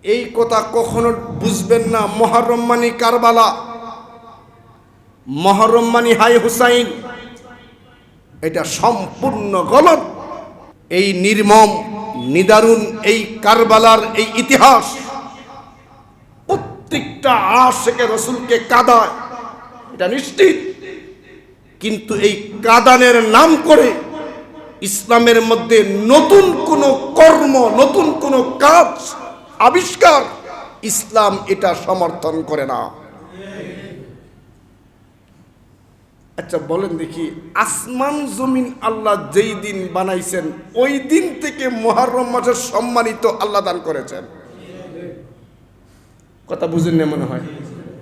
এই কথা কখনো বুঝবেন না মুহররম মানে কারবালা, মুহররম মানে হাই হুসাইন। এটা সম্পূর্ণ গলত। এই নির্মম নিদারুণ এই কারবালার এই ইতিহাস প্রত্যেকটা আশিকে রাসূলকে কাঁদায়, এটা নিশ্চিত। কিন্তু এই কাঁদানের নাম করে ইসলামের মধ্যে নতুন কোন কর্ম, নতুন কোন কাজ আবিষ্কার ইসলাম এটা সমর্থন করে না। আচ্ছা বলেন দেখি, আসমান জমিন আল্লাহ যেই দিন বানাইছেন ওই দিন থেকে মুহররম মাসের সম্মানিত আল্লাহ দান করেছেন। কথা বুঝেন না মনে হয়।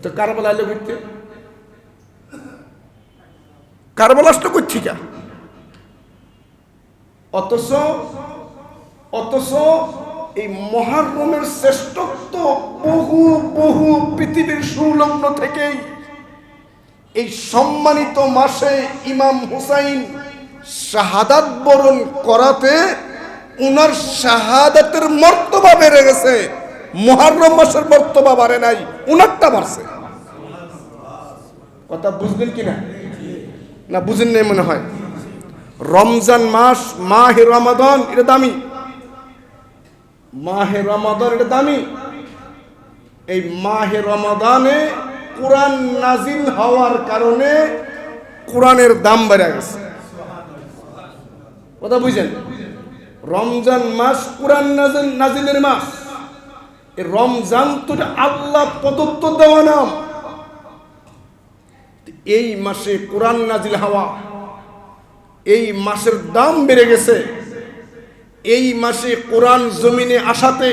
তো কারবালা এলো করতে, কারবালা আসলো করছি কা? অথচ এই মুহররমের শ্রেষ্ঠত্ব বহু বহু পৃথিবীর সংলগ্ন থেকেই এই সম্মানিত মাসে ইমাম হুসাইন শাহাদাত বরণ করাতে উনার শাহাদাতের মর্তবা বেড়ে গেছে। মুহররম মাসের মর্তবা বাড়ে নাই, উনারটা বাড়ছে। কথা বুঝলেন কিনা? না বুঝেন নাই মনে হয়। রমজান মাস, মাহে রমাদান এটা দামি, মাহে রমাদান এটা দামি। এই মাহে রমাদানে কোরআন নাজিল হওয়ার কারণে কোরআনের দাম বেড়ে গেছে। কথা বুঝেন? রমজান মাস কোরআন নাজিলের মাস। এই রমজান তো আল্লাহ প্রদত্ত দেওয়া নাম। এই মাসে কোরআন নাজিল হওয়া, এই মাসের দাম বেড়ে গেছে। এই মাসে কোরআন জমিনে আসাতে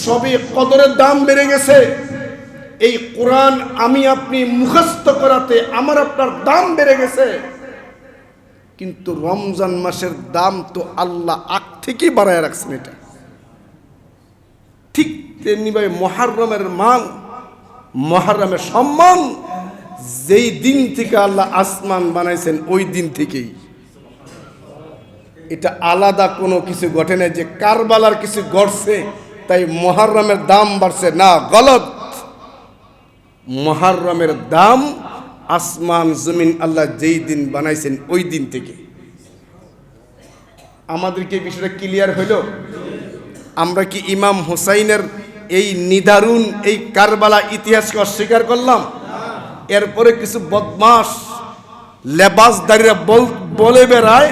সবে কদরের দাম বেড়ে গেছে। এই কোরআন আমি আপনি মুখস্থ করাতে আমার আপনার দাম বেড়ে গেছে। কিন্তু রমজান মাসের দাম তো আল্লাহ আগ থেকেই বাড়ায় রাখছেন। এটা ঠিক তেমনি ভাবে মুহররমের মান, মুহররমের সম্মান যেই দিন থেকে আল্লাহ আসমান বানাইছেন ওই দিন থেকেই। এটা আলাদা কোনো কিছু ঘটে না যে কারবালার কিছু ঘটছে তাই মুহররমের দাম বাড়ছে, না, গলত। মুহররমের দাম আসমান জমিন আল্লাহ যেই দিন বানাইছেন ওই দিন থেকে। আমাদেরকে বিষয়টা ক্লিয়ার হইল? আমরা কি ইমাম হুসাইনের এই নিদারুণ এই কারবালা ইতিহাসকে অস্বীকার করলাম? এরপরে কিছু বদমাস লেবাসদারীরা বলে বেড়ায়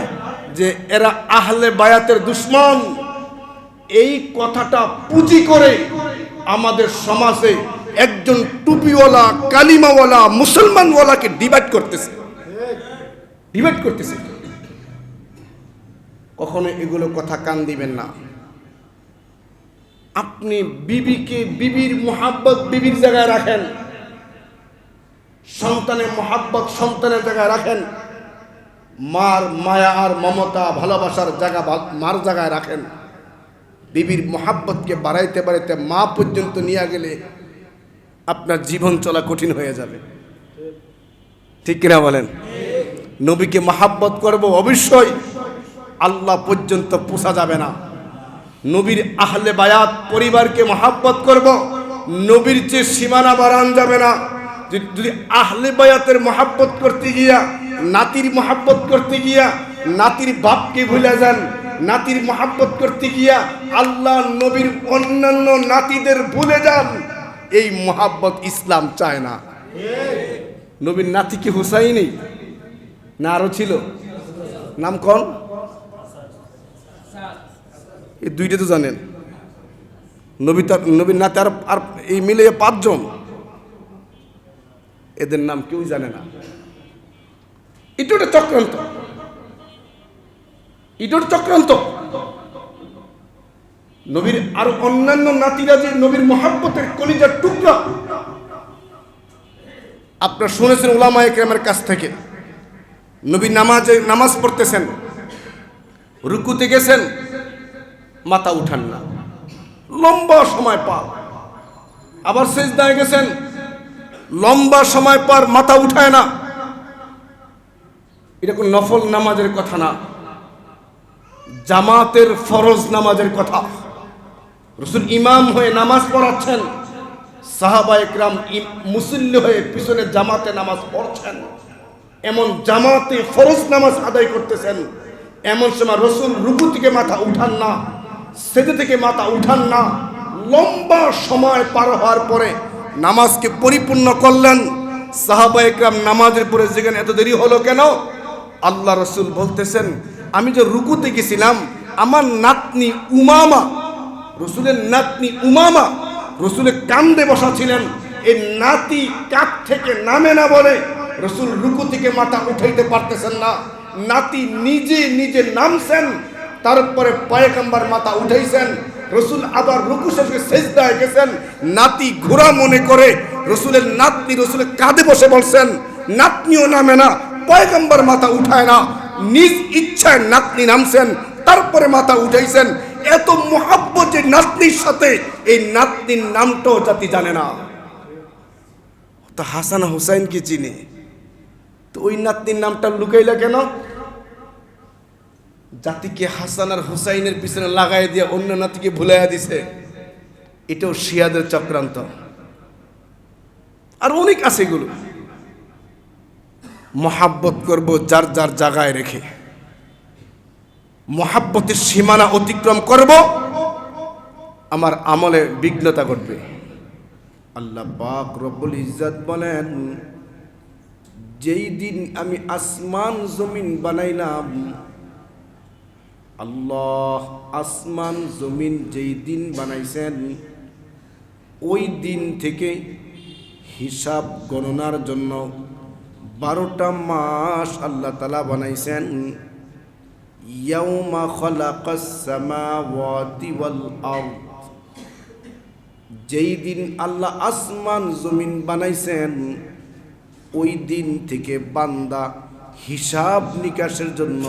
যে এরা আহলে বায়াতের দুশমন। এই কথাটা পুঁজি করে আমাদের সমাজে একজন টুপিওয়ালা, কালিমাওয়ালা, মুসলমানওয়ালাকে ডিভাইড করতেছে। কখনো এগুলো কথা কান দিবেন না। আপনি বিবিকে, বিবির মুহাব্বত বিবির জায়গায় রাখেন, সন্তানের মুহাব্বত সন্তানের জায়গায় রাখেন, মার মায়া আর মমতা ভালোবাসার জায়গা মার জায়গায় রাখেন। বিবির মুহাব্বতকে বাড়াইতে বাড়াইতে মা পর্যন্ত নিয়ে গেলে আপনার জীবন চলা কঠিন হয়ে যাবে। ঠিক কিনা বলেন? নবীকে মুহাব্বত করব অবশ্যই, আল্লাহ পর্যন্ত পোষা যাবে না। নবীর আহলে বায়াত পরিবারকে মুহাব্বত করব, নবীর চেয়ে সীমানা বাড়ান যাবে না। যদি আহলে বায়াতের মুহাব্বত করতে গিয়া, নাতির মুহাব্বত করতে গিয়া নাতির বাপকে ভুলে যান, নাতির মুহাব্বত করতে গিয়া আল্লাহ নবীর অন্যান্য নাতিদের ভুলে যান, এই মুহাব্বত ইসলাম চায় না। নবীর নাতি কি হুসাইনি না আরো ছিল? নাম কোন? এই দুইটা তো জানেন। নবীর নাতি আর এই মিলে 5 জন, এদের নাম কেউ জানে না। এটা একটা চক্রান্ত। নবীর আর অন্যান্য নাতিরা যে নবীর মুহাব্বতের কলিজার টুকরা, আপনারা শুনেছেন উলামায়ে কেরামের কাছ থেকে, নবী নামাজ পড়তেছেন, রুকুতে গেছেন, মাথা উঠান না, লম্বা সময় পার। আবার সিজদায় গেছেন, লম্বা সময় পার, মাথা উঠায় না। এটা কোন নফল নামাজের কথা না, জামাতের ফরজ নামাজের কথা। রসুল ইমাম হয়ে নামাজ পড়াচ্ছেন, সাহাবা একরাম মুসল্লি হয়ে পিছনে জামাতে নামাজ পড়ছেন। এমন জামাতে ফরজ নামাজ আদায় করতেছেন, এমন সময় রসুল রুকু থেকে মাথা উঠান না, সেজদা থেকে মাথা উঠান না। লম্বা সময় পার হওয়ার পরে নামাজকে পরিপূর্ণ করলেন। সাহাবা একরাম নামাজের পরে যেখানে এত দেরি হলো কেন? আল্লাহ রসুল বলতেছেন, আমি যে রুকুতে গেছিলাম, আমার নাতনি উমামা, রসুলের নাতনি উমামা রসুলের কান্দে বসা ছিলেন। এই নাতি কাক থেকে নামে না বলে রসুল রুকু থেকে মাথা উঠাইতে পারতেছেন না। নাতি নিজে নিজে নামছেন, তারপরে পয়গম্বর মাথা উঠাইছেন। রসুল আবার রুকু শেষে সেজদায় গেছেন। নাতি ঘোড়া মনে করে রসুলের নাতনি রসুলের কাঁধে বসে বলছেন, নাতনিও নামে না, পয়গম্বর মাথা উঠায় না, নিজ ইচ্ছায় নাতনি নামছেন, তারপরে মাথা উঠাইছেন। এত মোহাব্বত যে নাতনির সাথে, এই নাতনির নামটাও জাতি জানে না। তো হাসান হুসাইনকে চিনে, তো ওই নাতনির নামটা লুকাইলা কেন? জাতিকে হাসান আর হুসাইনের পিছনে লাগাই দিয়ে অন্য নাতিকে ভুলাইয়া দিছে। এটাও শিয়াদের চক্রান্ত। আর অনেক আছে এগুলো। মহাব্বত করব যার যার জায়গায় রেখে, মহাব্বতের সীমানা অতিক্রম করব, আমার আমলে বিঘ্নতা ঘটবে। আল্লাহ পাক রব্বুল ইজ্জত বলেন, যেই দিন আমি আসমান জমিন বানাইলাম, আল্লাহ আসমান জমিন যেই দিন বানাইছেন, ওই দিন থেকে হিসাব গণনার জন্য 12টা মাস আল্লাহ তাআলা বানাইছেন। ইয়াউমা খালাকাস সামাওয়াতি ওয়াল আরদ, যেই দিন আল্লাহ আসমান জমিন বানাইছেন, ওই দিন থেকে বান্দা হিসাব নিকাশের জন্য,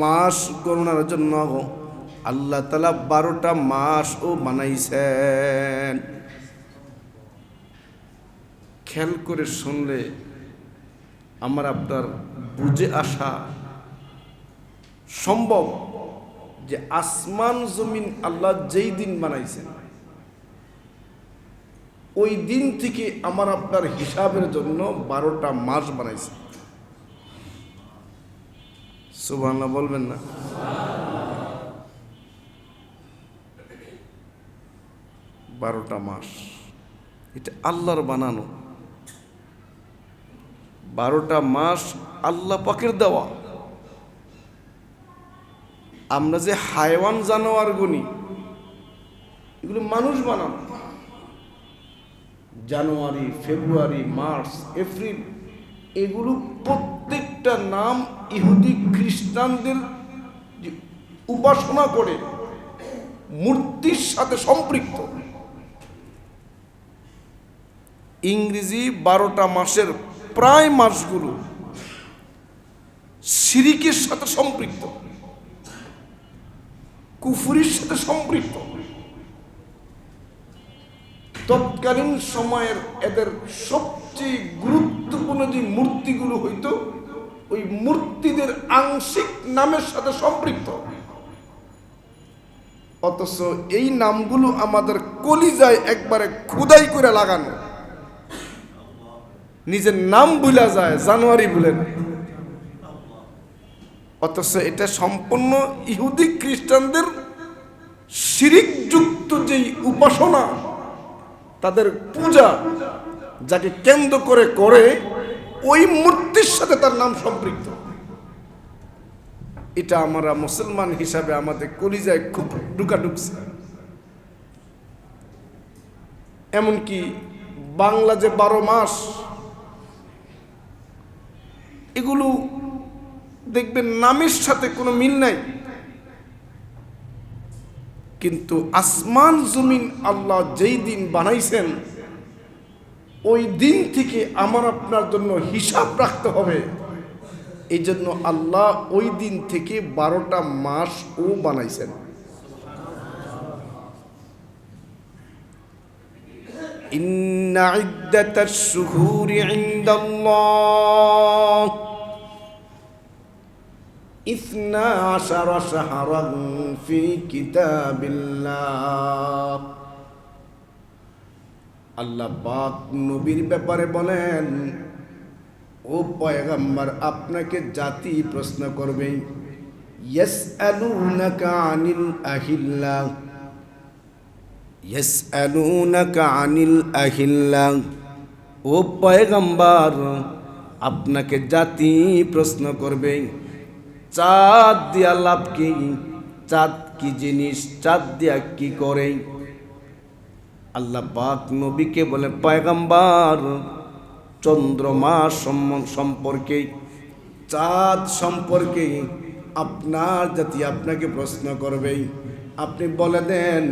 মাস গণনার জন্য আল্লাহ তাআলা 12টা মাসও বানাইছেন। খেয়াল করে শুনলে আমার আপনার বুঝে আসা সম্ভব যে আসমান জমিন আল্লাহ যেই দিন বানাইছেন, ওই দিন থেকে আমার আপনার হিসাবের জন্য 12টা মাস বানাইছে। সুবহানাল্লাহ বলবেন না? 12টা মাস এটা আল্লাহর বানানো। 12টা মাস আল্লাহ পাকের দেওয়া। আমরা যে হায়ওয়ান জানোয়ার গুনি, এগুলো মানুষ বানানো। জানুয়ারি, ফেব্রুয়ারি, মার্চ, এপ্রিল, এগুলো প্রত্যেকটা নাম ইহুদি খ্রিস্টানদের উপাসনা করে মূর্তির সাথে সম্পৃক্ত। ইংরেজি 12টা মাসের প্রায় মাসগুলো শিরিকের সাথে সম্পৃক্ত, কুফরির সাথে সম্পৃক্ত। তৎকালীন সময়ের এদের সবচেয়ে গুরুত্বপূর্ণ যে মূর্তিগুলো হইতো, ওই মূর্তিদের আংশিক নামের সাথে সম্পৃক্ত। অথচ এই নামগুলো আমাদের কলিজায় একবারে খোদাই করে লাগানো। নিজের নাম ভুলা যায়, জানুয়ারি ভুলেন, অথচ এটা সম্পূর্ণ ইহুদি খ্রিস্টানদের শিরিকযুক্ত যেই উপাসনা, তাদের পূজা যাকে কেন্দ্র করে করে, ওই মূর্তির সাথে তার নাম সম্পৃক্ত। এটা আমরা মুসলমান হিসাবে আমাদের কলিজায় খুব ঢুকা ঢুকছে। এমনকি বাংলা যে 12 মাস, এগুলো দেখবেন নামের সাথে কোনো মিল নাই, কিন্তু আসমান জমিন আল্লাহ যেই দিন বানাইছেন, ওই দিন থেকে আমার আপনার জন্য হিসাব রাখতে হবে। এই জন্য আল্লাহ ওই দিন থেকে 12টা মাস ও বানাইছেন। ইন্না ইদ্দাতাশ শুহুরি ইনদাল্লাহ 12 শাহরান ফি কিতাবিল্লাহ। আল্লাহ পাক নবীর ব্যাপারে বলেন, ও পয়গম্বর, আপনাকে জাতি প্রশ্ন করবে, ইয়াসআলুনাকা আনিল আহিল্লাহ, ইয়াসআলুনাকা আনিল আহিল্লাহ। ও পয়গম্বর, আপনাকে জাতি প্রশ্ন করবে, চাঁদ দিয়া লাভ কি? চাঁদ কি জিনিস? চাঁদ দিয়া কি করে? আল্লাহ পাক নবীকে বলে, পয়গম্বর, চন্দ্রমা সম্পর্কে, চাঁদ সম্পর্কে আপনার জাতি আপনাকে প্রশ্ন করবে। আপনি বলে দেন,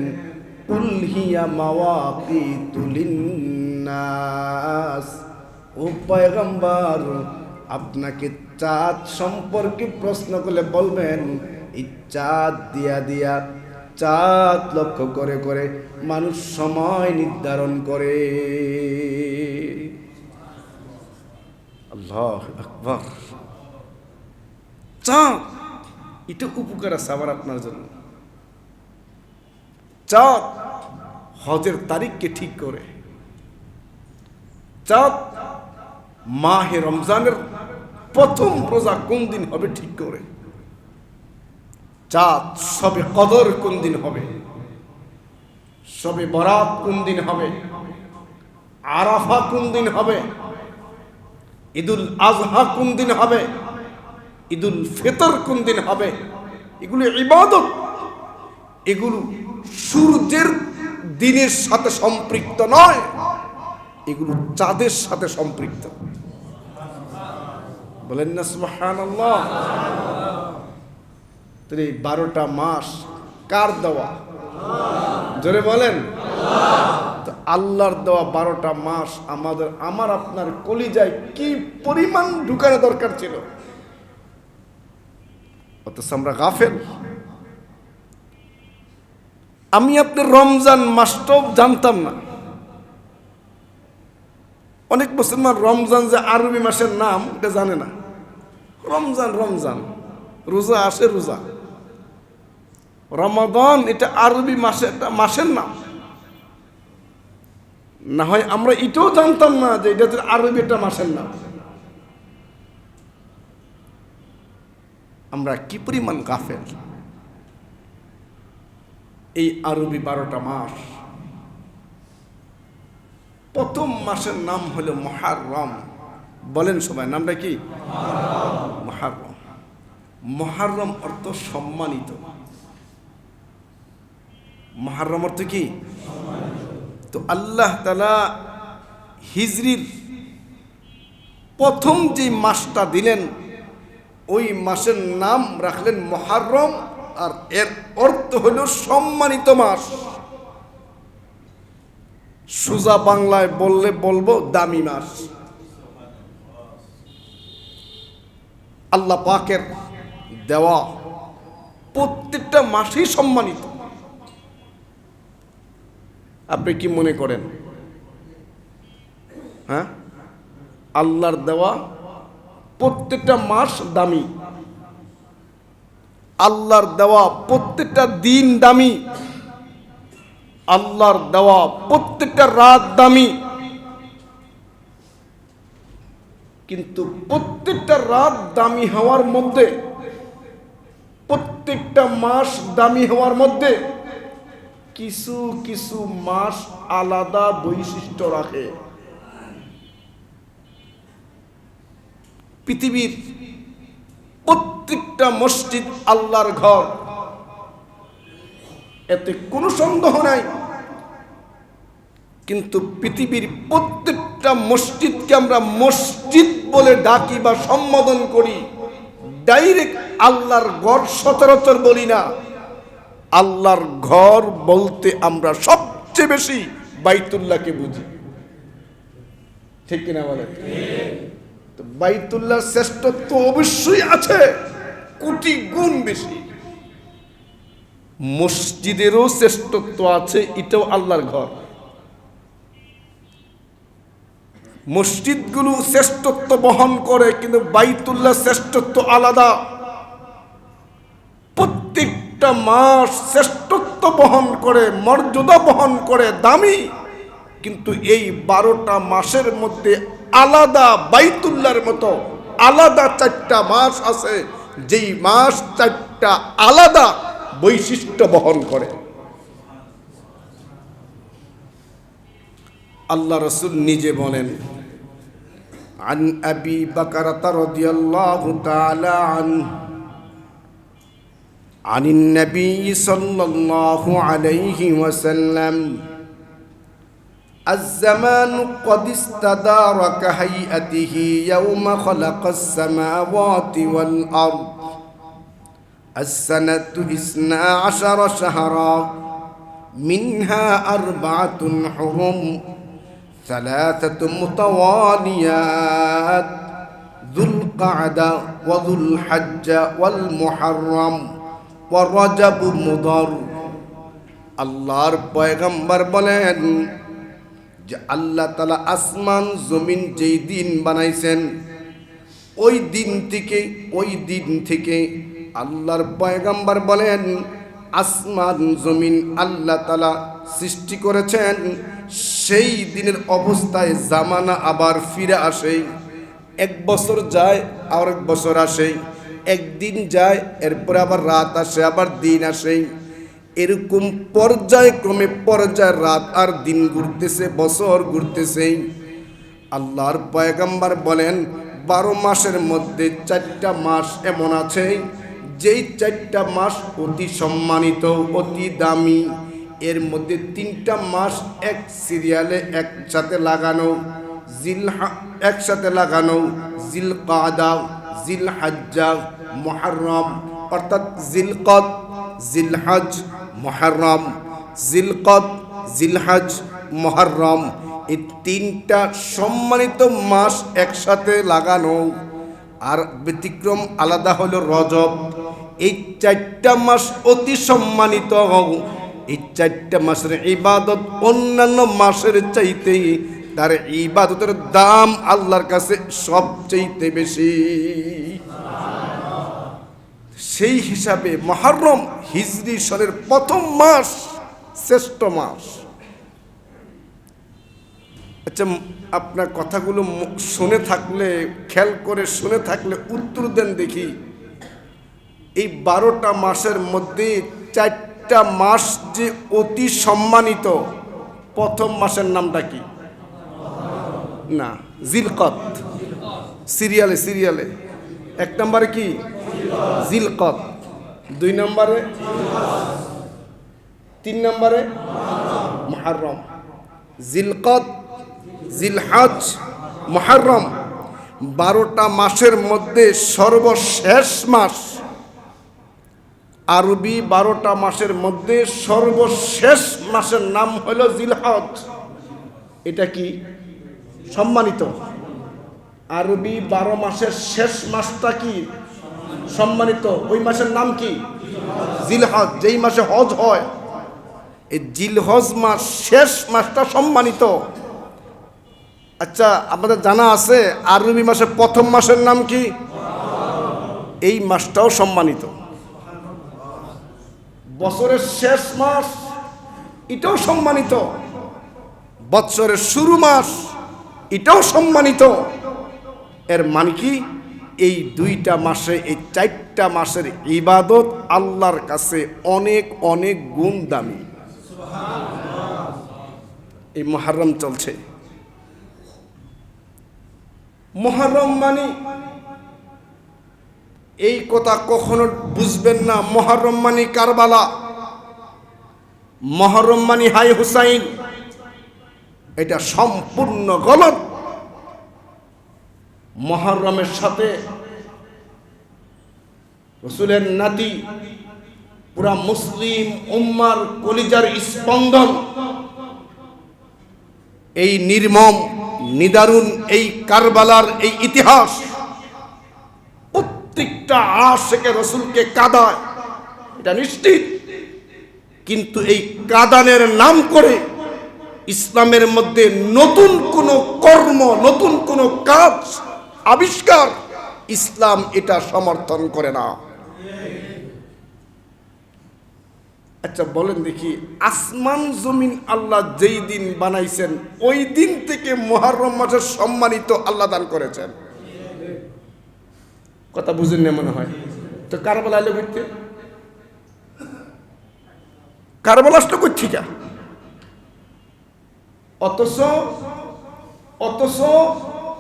কুল হিয়া মাওয়াকিতু লিন্নাস। ও পয়গম্বর, আপনাকে চাঁদ সম্পর্কে প্রশ্ন করলে বলবেন, এই চাঁদ দিয়া চাঁদ লক্ষ্য করে করে মানুষ সময় নির্ধারণ করে। আল্লাহু আকবার। চাঁদ এটা উপকার আছে আবার আপনার জন্য। চাঁদ হজের তারিখকে ঠিক করে। চাঁদ মাহে রমজানের প্রথম রোজা কোন দিন হবে ঠিক করে। চাঁদ শবে কদর কোন দিন হবে, শবে বরাত কোন দিন হবে, আরাফা কোন দিন হবে, ঈদুল আজহা কোন দিন হবে, ঈদুল ফিতর কোন দিন হবে। এগুলো ইবাদত, এগুলো সূর্যের দিনের সাথে সম্পৃক্ত নয়, এগুলো চাঁদের সাথে সম্পৃক্ত। বলেন না সুবহানাল্লাহ। তাহলে 12টা মাস কার দেওয়া? জোরে বলেন। তো আল্লাহর দেওয়া 12টা মাস আমার আপনার কলিজায় কি পরিমাণ ঢুকানো দরকার ছিল, অথচ আমরা গাফেল। আমি আপনার রমজান মাসটাও জানতাম না। অনেক মুসলমান রমজান যে আরবি মাসের নাম এটা জানে না। রমজান রমজান, রোজা আসে রোজা। রমাদান এটা আরবি মাসে একটা মাসের নাম। না হয় আমরা এটাও জানতাম না যে এটা আরবি একটা মাসের নাম। আমরা কি পরিমাণ গাফেল। এই আরবি 12টা মাস, প্রথম মাসের নাম হলো মুহররম। বলেন সবাই, নামটা কি? মুহররম। মুহররম অর্থ সম্মানিত। মুহররম অর্থ কি? তো আল্লাহ তাআলা হিজরির প্রথম যে মাসটা দিলেন, ওই মাসের নাম রাখলেন মুহররম, আর এর অর্থ হলো সম্মানিত মাস। সোজা বাংলায় বললে বলবো দামি মাস। আল্লাহ পাকের দেওয়া প্রত্যেকটা মাসই সম্মানিত। আপনি কি মনে করেন? হ্যাঁ, আল্লাহর দেওয়া প্রত্যেকটা মাস দামি, আল্লাহর দেওয়া প্রত্যেকটা দিন দামি, আল্লাহর দেওয়া প্রত্যেকটা রাত দামি। কিন্তু প্রত্যেকটা রাত দামি হওয়ার মধ্যে, প্রত্যেকটা মাস দামি হওয়ার মধ্যে কিছু কিছু মাস আলাদা বৈশিষ্ট্য রাখে। পৃথিবীর প্রত্যেকটা মসজিদ আল্লাহর ঘর, এতে কোনো সন্দেহ নাই। কিন্তু পৃথিবীর প্রত্যেকটা মসজিদকে আমরা মসজিদ বলে ডাকি বা সম্বোধন করি, ডাইরেক্ট আল্লাহর ঘর সচরাচর বলি না। আল্লাহর ঘর বলতে আমরা সবচেয়ে বেশি বাইতুল্লাহকে বুঝি, ঠিক কিনা বলেন? তো বাইতুল্লাহর শ্রেষ্ঠত্ব অবশ্যই আছে, কোটি গুণ বেশি। মসজিদেরও শ্রেষ্ঠত্ব আছে, এটাও আল্লাহর ঘর। মসজিদগুলো শ্রেষ্ঠত্ব বহন করে, কিন্তু বাইতুল্লাহ শ্রেষ্ঠত্ব আলাদা। প্রত্যেকটা মাস শ্রেষ্ঠত্ব বহন করে, মর্যাদা বহন করে, দামি। কিন্তু এই 12টা মাসের মধ্যে আলাদা বাইতুল্লাহর মতো আলাদা 4টা মাস আছে, যেই মাস 4টা আলাদা বৈশিষ্ট্য বহন করে। আল্লাহ রাসূল নিজে বলেন, আন আবি বকরতা রাদিয়াল্লাহু তাআলা আনিন নবী সাল্লাল্লাহু আলাইহি ওয়াসাল্লাম الزمان قد استدار كهيئته يوم خلق السماوات والأرض السنة 12 شهرا منها 4 حرم 3 متواليات ذو القعدة وذو الحج والمحرم ورجب مضر আল্লাহর পয়গম্বর বলেন যে আল্লাহ তাআলা আসমান জমিন যেই দিন বানাইছেন ওই দিন থেকে আল্লাহর পয়গম্বর বলেন আসমান জমিন আল্লাহ তাআলা সৃষ্টি করেছেন, সেই দিনের অবস্থায় জামানা আবার ফিরে আসে। 1 বছর যায় আর 1 বছর আসে, একদিন যায় এরপরে আবার রাত আসে, আবার দিন আসে, এরকম পর্যায়ক্রমে রাত আর দিন ঘুরতেছে, বছর ঘুরতেছে। আল্লাহর পয়গম্বর বলেন 12 মাসের মধ্যে 4টা মাস এমন আছে যেই 4টা মাস অতি সম্মানিত, অতি দামি। এর মধ্যে 3টা মাস এক সিরিয়ালে একসাথে লাগানো, জিলকাদা, জিলহজ্জা, মুহররম, অর্থাৎ জিলকদ, জিলহজ, মুহররম, জিলকদ, জিলহজ, মুহররম, এই 3টা সম্মানিত মাস একসাথে লাগানো। আর ব্যতিক্রম আলাদা হলো রজব। এই 4টা মাস অতি সম্মানিত। এই 4টা মাসের ইবাদত অন্যান্য মাসের চাইতে তার ইবাদতের দাম আল্লাহর কাছে সবচেয়ে বেশি। সেই হিসাবে মুহররম হিজরি সনের প্রথম মাস, শ্রেষ্ঠ মাস। আচ্ছা, আপনার কথাগুলো শুনে থাকলে, খেয়াল করে শুনে থাকলে উত্তর দেন দেখি। এই 12টা মাসের মধ্যে 4টা মাস যে অতি সম্মানিত, প্রথম মাসের নামটা কি? না, জিলকদ। সিরিয়ালে 1 নম্বরে কি? জিলকদ। 2 নম্বরে, 3 নম্বরে মুহররম। জিলকদ, জিলহজ, মুহররম 12টা মাসের মধ্যে সর্বশেষ মাস। আরবি 12টা মাসের মধ্যে সর্বশেষ মাসের নাম হলো জিলহজ। এটা কি সম্মানিত? আরবি 12 মাসের শেষ মাসটা কি সম্মানিত? ওই মাসের নাম কি? জিলহজ। যেই মাসে হজ হয়, এই জিলহজ মাস শেষ মাসটা সম্মানিত। আচ্ছা, আপনাদের জানা আছে আরবি মাসের প্রথম মাসের নাম কি? এই মাসটাও সম্মানিত। বছরের শেষ মাস, এটাও সম্মানিত। বৎসরের শুরু মাস, এটাও সম্মানিত। এর মানে কি? এই 2টা মাসে, এই 4টা মাসের ইবাদত আল্লাহর কাছে অনেক অনেক গুণ দামি। এই মুহররম চলছে। মুহররম মানে এই কথা কখনো বুঝবেন না মুহররম মানে কারবালা, মুহররম মানে হাই হুসাইন। এটা সম্পূর্ণ গলত। মুহররমের সাথে রাসূলের নাতি, পুরা মুসলিম উম্মার কলিজার স্পন্দন, এই নির্মম নিদারুণ এই কারবালার এই ইতিহাস প্রত্যেকটা আশিকে রাসূলকে কাঁদায়, এটা নিশ্চিত। কিন্তু এই কাঁদানের নাম করে ইসলামের মধ্যে নতুন কোনো কর্ম, নতুন কোনো কাজ আবিষ্কার ইসলাম এটা সমর্থন করে না। আচ্ছা বলেন দেখি, আসমান জমিন আল্লাহ যেই দিন বানাইছেন ওই দিন থেকে মুহররম মাসের সম্মানিত আল্লাহ দান করেছেন। কথা বুঝেন না মনে হয়? তো কারবালা এলো করতে, কারবালা আসলো কোথেকে? অথচ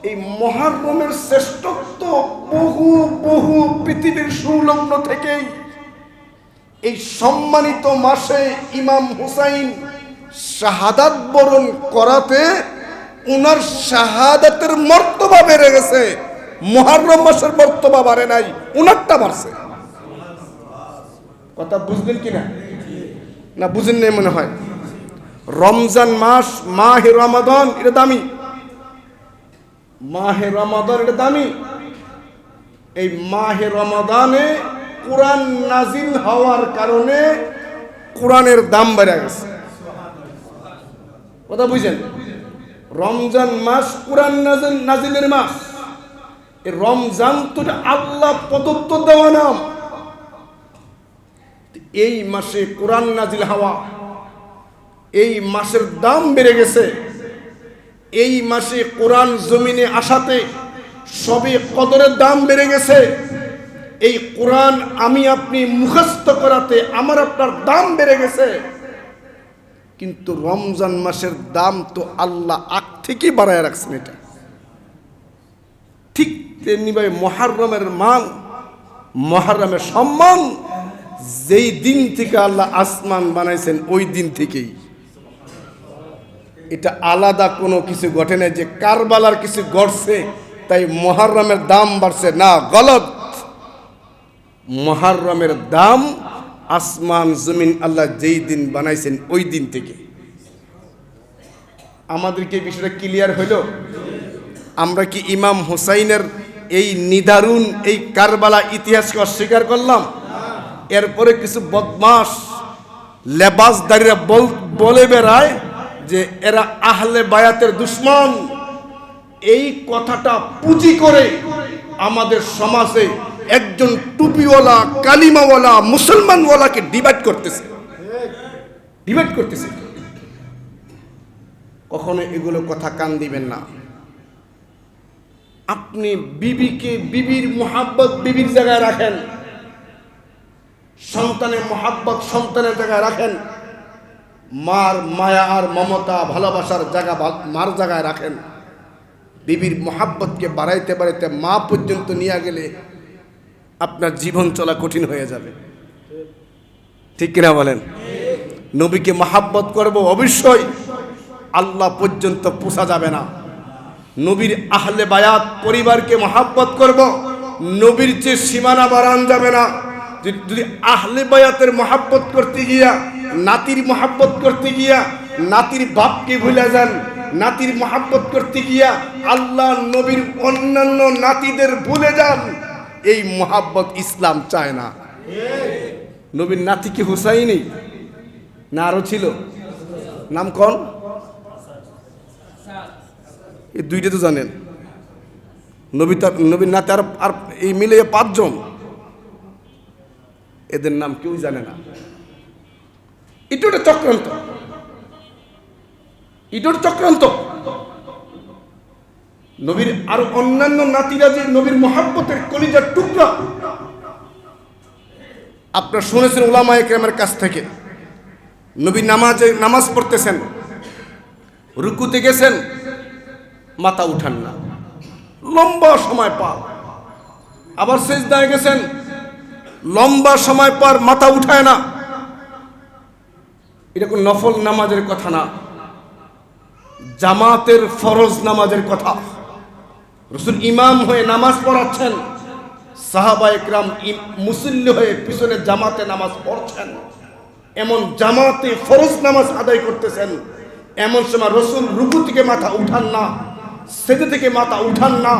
এই মুহররমের শ্রেষ্ঠত্ব বহু বহু পৃথিবীর সংলগ্ন থেকেই এই সম্মানিত মাসে ইমাম হুসাইন শাহাদাত বরণ করাতে উনার শাহাদাতের মর্তবা বেড়ে গেছে। মুহররম মাসের মর্তবা বাড়ে নাই, উনারটা বাড়ছে। কথা বুঝলেন কিনা? না বুঝেন নাই মনে হয়। রমজান মাস, মাহে রমাদান, এটা দামি। মাহে রমাদান এটা দামি। এই মাহে রমাদানে কোরআন নাজিল হওয়ার কারণে কোরআনের দাম বেড়ে গেছে। কথা বুঝেন? রমজান মাস কোরআন নাজিলের মাস। এই রমজান তো আল্লাহ প্রদত্ত দেওয়া নাম। এই মাসে কোরআন নাজিল হওয়া, এই মাসের দাম বেড়ে গেছে। এই মাসে কোরআন জমিনে আসাতে সবে কদরের দাম বেড়ে গেছে। এই কোরআন আমি আপনি মুখস্থ করাতে আমার আপনার দাম বেড়ে গেছে। কিন্তু রমজান মাসের দাম তো আল্লাহ আগ থেকেই বাড়ায় রাখছেন। এটা ঠিক তেমনি ভাই মুহররমের মান, মুহররমের সম্মান যেই দিন থেকে আল্লাহ আসমান বানাইছেন ওই দিন থেকেই। এটা আলাদা কোনো কিছু ঘটে না যে কারবালার কিছু ঘটছে তাই মুহররমের দাম বাড়ছে, না, গলত। মুহররমের দাম আসমান জমিন আল্লাহ যেই দিন বানাইছেন ওই দিন থেকে। আমাদেরকে বিষয়টা ক্লিয়ার হইল? আমরা কি ইমাম হুসাইনের এই নিদারুন এই কারবালা ইতিহাসকে অস্বীকার করলাম? এরপরে কিছু বদমাস লেবাসদারীরা বলে বেড়ায় যে এরা আহলে বায়াতের দুশমন। এই কথাটা পুঁজি করে আমাদের সমাজে একজন টুপিওয়ালা, কালিমাওয়ালা, মুসলমানওয়ালাকে ডিভাইড করতেছে। কখনো এগুলো কথা কান দিবেন না। আপনি বিবিকে, বিবির মুহাব্বত বিবির জায়গায় রাখেন, সন্তানের মুহাব্বত সন্তানের জায়গায় রাখেন, মার মায়া আর মমতা ভালোবাসার জায়গা মার জায়গায় রাখেন। বিবির মুহাব্বতকে বাড়াইতে বাড়াইতে মা পর্যন্ত নিয়ে গেলে আপনার জীবন চলা কঠিন হয়ে যাবে। ঠিক কিনা বলেন? নবীকে মুহাব্বত করব অবশ্যই, আল্লাহ পর্যন্ত পৌঁছা যাবে না। নবীর আহলে বায়াত পরিবারকে মুহাব্বত করব, নবীর চেয়ে সীমানা বাড়ান যাবে না। যদি আহলে বায়াতের মুহাব্বত করতে গিয়া, নাতির মুহাব্বত করতে গিয়া নাতির বাপকে ভুলে যান, নাতির মুহাব্বত করতে গিয়া আল্লাহ নবীর অন্যান্য নাতিদের ভুলে যান, এই মুহাব্বত ইসলাম চায় না। নবীর নাতি কি হুসাইনি না আরো ছিল? নাম কোন? এই দুইটা তো জানেন। নবীর নাতি আর এই মিলে 5 জন, এদের নাম কেউ জানে না। এটা একটা চক্রান্ত। নবীর আর অন্যান্য নাতিরা যে নবীর মুহাব্বতের কলিজার টুকরা, আপনারা শুনেছেন উলামায়ে কেরামের কাছ থেকে, নবী নামাজ পড়তেছেন, রুকুতে গেছেন, মাথা উঠান না, লম্বা সময় পার। আবার সিজদায় গেছেন, লম্বা সময় পর মাথা উঠায় না। এটা কোন নফল নামাজের কথা না, জামাতের ফরজ নামাজের কথা। রাসূল ইমাম হয়ে নামাজ পড়াচ্ছেন, সাহাবায়ে কেরাম মুসল্লি হয়ে পিছনে জামাতে নামাজ পড়ছেন। এমন জামাতে ফরজ নামাজ আদায় করতেছেন, এমন সময় রাসূল রুকু থেকে মাথা উঠান না, সেজদা থেকে মাথা উঠান না।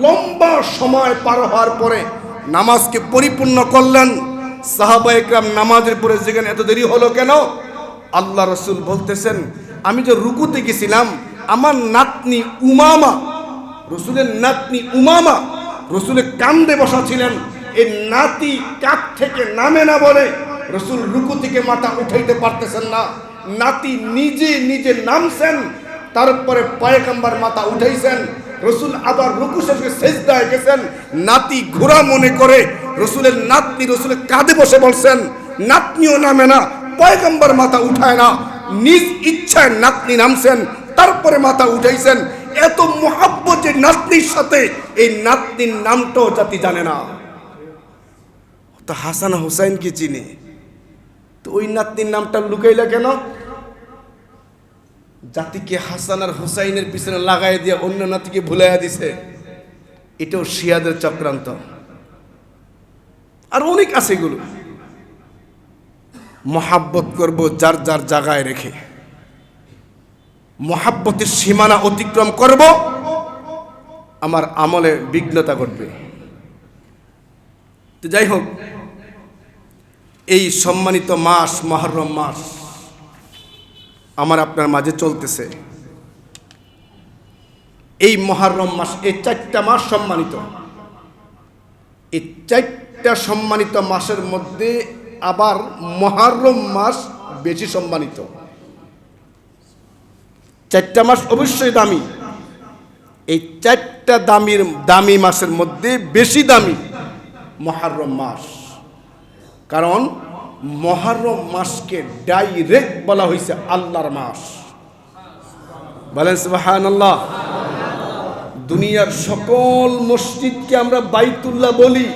লম্বা সময় পার হওয়ার পরে নামাজকে পরিপূর্ণ করলেন। সাহাবায়ে কেরাম নামাজের পরে যেখানে এত দেরি হলো কেন? আল্লাহ রাসূল বলতেছেন, আমি যে রুকুতে গেছিলাম, আমার নাতনি উমামা, রাসূলের নাতনি উমামা রাসূলের কাঁধে বসা ছিলেন। এই নাতি কাঁধ থেকে নামে না বলে রসুল রুকু থেকে মাথা উঠাইতে পারতেছেন না, নাতি নিজে নিজে নামছেন, তারপরে পয়গম্বর মাথা উঠাইছেন। রসুল আবার রুকু শেষে সেজদায় গেছেন, নাতি ঘোড়া মনে করে রসুলের নাতনি রসুলের কাঁধে বসে বলছেন, নাতনিও নামে না, পয়গম্বর মাথা উঠায় না, নিজ ইচ্ছায় নাতনি নামছেন, তারপরে মাথা উঠাইছেন। এত মুহাব্বত যে নাতনির সাথে, এই নাতনির নামটাও জাতি জানে না। তো হাসান হুসাইন কি চিনে, তো ওই নাতনির নামটা লুকাইলা কেন? জাতিকে হাসান আর হুসাইনের পিছনে লাগাই দিয়ে অন্য নাতিকে ভুলাইয়া দিছে। এটাও শিয়াদের চক্রান্ত, আর অনেক আছে এগুলো। মহাব্বত করব যার যার জায়গায় রেখে, মহাব্বতের সীমানা অতিক্রম করব, আমার আমলে বিঘ্নতা ঘটবে। তো যাই হোক, এই সম্মানিত মাস মুহররম মাস আমার আপনার মাঝে চলতেছে। এই মুহররম মাস, এই 4টা মাস সম্মানিত। এই 4টা সম্মানিত মাসের মধ্যে আবার মুহররম মাস বেশি সম্মানিত। 4টা মাস অবশ্যই দামি, এই 4টা দামি মাসের মধ্যে বেশি দামি মুহররম মাস। কারণ মুহররম মাসকে ডাইরেক্ট বলা হয়েছে আল্লাহর মাস। বলেন সুবহানাল্লাহ। দুনিয়ার সকল মসজিদকে আমরা বাইতুল্লাহ বলি,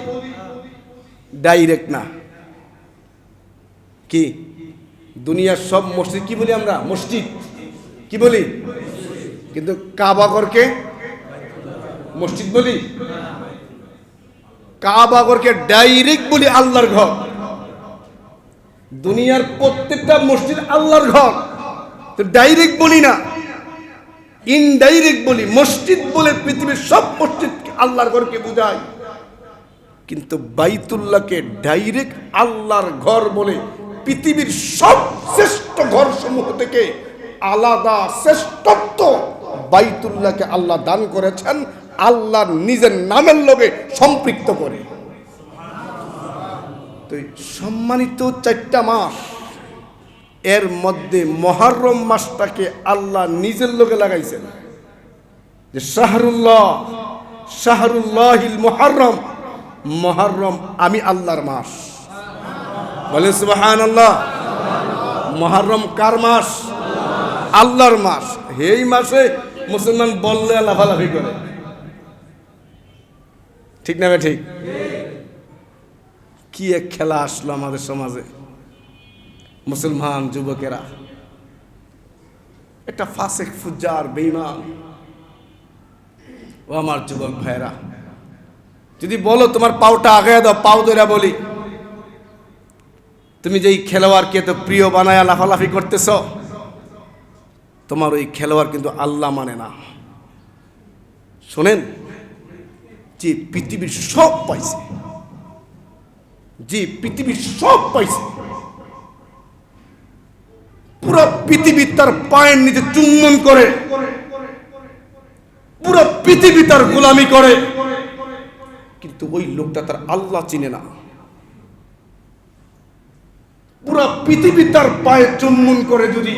ডাইরেক্ট না। কি দুনিয়ার সব মসজিদ কি বলি আমরা? মসজিদ কি বলি? কিন্তু কাবাঘরকে মসজিদ বলি? কাবাঘরকে ডাইরেক্ট বলি আল্লাহর ঘর। দুনিয়ার প্রত্যেকটা মসজিদ আল্লাহর ঘর, তো ডাইরেক্ট বলি না, ইনডাইরেক্ট বলি। মসজিদ বলে পৃথিবীর সব মসজিদ আল্লাহর ঘরকে বোঝায়, কিন্তু বাইতুল্লাহকে ডাইরেক্ট আল্লাহর ঘর বলে পৃথিবীর সব শ্রেষ্ঠ ঘর সমূহ থেকে আলাদা শ্রেষ্ঠত্ব বাইতুল্লাহকে আল্লাহ দান করেছেন, আল্লাহর নিজের নামের লগে সম্পৃক্ত করে। তো সম্মানিত 4টা মাস, এর মধ্যে মুহররম মাসটাকে আল্লাহ নিজের লগে লাগাইছেন যে শাহরুল্লাহিল মুহররম, মুহররম আমি আল্লাহর মাস। বলে সুবহানাল্লাহ। মুহররম কার মাস? আল্লাহর মাস। এই মাসে মুসলমান বললে লাফালাফি করে, ঠিক না? ঠিক। কি এক খেলা আসলো আমাদের সমাজে। মুসলমান যুবকেরা একটা ফাসিক ফুজ্জার বেঈমান। ও আমার যুবক ভাইরা, যদি বলো তোমার পাওটা আগে দাও, পাও ধরে বলি, তুমি যেই খেলোয়াড়কে তো প্রিয় বানায়া লাফালাফি করতেছ, তোমার ওই খেলোয়াড় কিন্তু আল্লাহ মানে না। শোনেন, যে পৃথিবীর সব পাইছে, যে পৃথিবীর সব পাইছে, পুরো পৃথিবী তার পায়ের নিচে চুম্বন করে, পুরো পৃথিবী তার গোলামি করে, কিন্তু ওই লোকটা তার আল্লাহ চিনে না। পুরো পৃথিবী তার পায়ে চুম্বন করে, যদি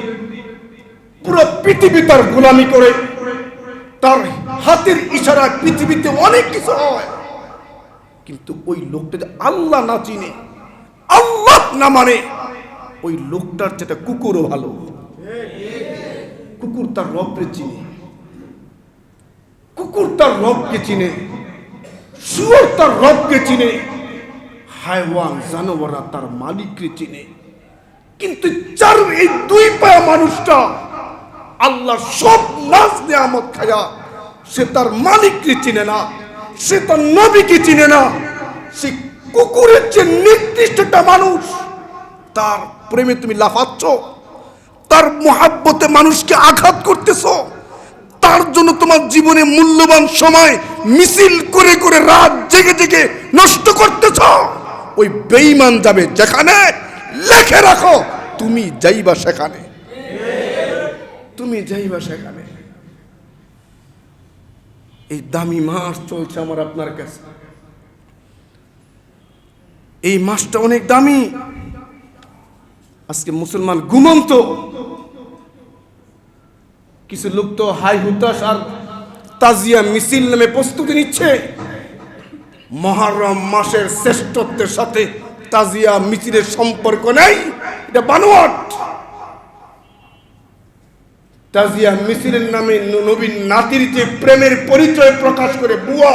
পুরো পৃথিবী তার গোলামি করে, তার হাতের ইশারায় পৃথিবীতে অনেক কিছু হয়, কিন্তু ওই লোকটা যে আল্লাহ না চিনে, আল্লাহ না মানে, ওই লোকটার যেটা কুকুরও ভালো। কুকুর তার রবকে চিনে, কুকুর তার রবকে চিনে, শুয়োর তার রবকে চিনে, হায়ওয়ান জানোয়াররা তার মালিককে চিনে। কিন্তু এই 2 পায়া মানুষটা আল্লাহ সব নাজ নিয়ামত খায়া, সে তার মালিককে চিনে না, সে তার নবীকে চিনে না। সে কুকুরের যে নির্দিষ্টটা মানুষ, তার প্রেমে তুমি লাফাচ্ছ, তার মুহাব্বতে মানুষকে আঘাত করতেছ, তার জন্য তোমার জীবনে মূল্যবান সময় মিছিল করে করে রাত জেগে জেগে নষ্ট করতেছ। ওই বেঈমান যাবে যেখানে, লেখে রাখো তুমি যাইবা সেখানে, তুমি যাইবা সেখানে। এই দামি মাস চলছে আমার আপনার কাছে, এই মাসটা অনেক দামি। আজকে মুসলমান ঘুমন্ত। কিছু লোক তো হাই হুতাশ আর তাজিয়া মিছিল নামে প্রস্তুতি নিচ্ছে। মুহররম মাসের শ্রেষ্ঠত্বের সাথে তাজিয়া মিছিলের সম্পর্ক নেই, এটা বানোয়াট। তাজিয়া মিছিলের নামে নবীর নাতির যে প্রেমের পরিচয় প্রকাশ করে ভুয়া,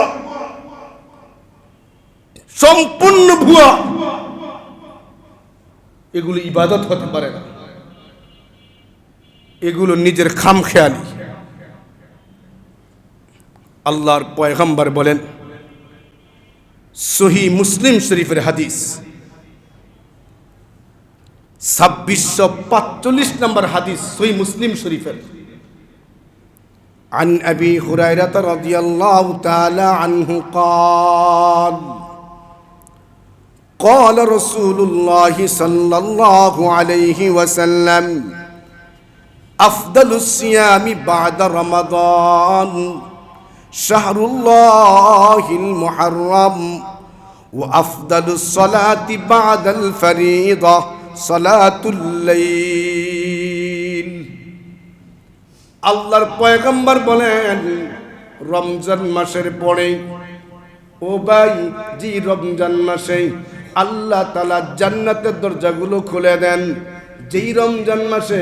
সম্পূর্ণ ভুয়া। এগুলো ইবাদত হতে পারে না, এগুলো নিজের খামখেয়ালি। আল্লাহর পয়গম্বর বলেন, সহিহ মুসলিম শরীফের হাদিস 2645 নম্বর হাদিস, সহিহ মুসলিম শরীফের। عن أبي هريرة رضي الله تعالى عنه قال قال رسول الله صلى الله عليه وسلم أفضل الصيام بعد رمضان شهر الله المحرم وأفضل الصلاة بعد الفريضة صلاة الليل। আল্লাহর পয়গম্বর বলেন, রমজান মাসের পরে, ও ভাই, জি রমজান মাসে আল্লাহ তাআলা জান্নাতের দরজাগুলো খুলে দেন। যেই রমজান মাসে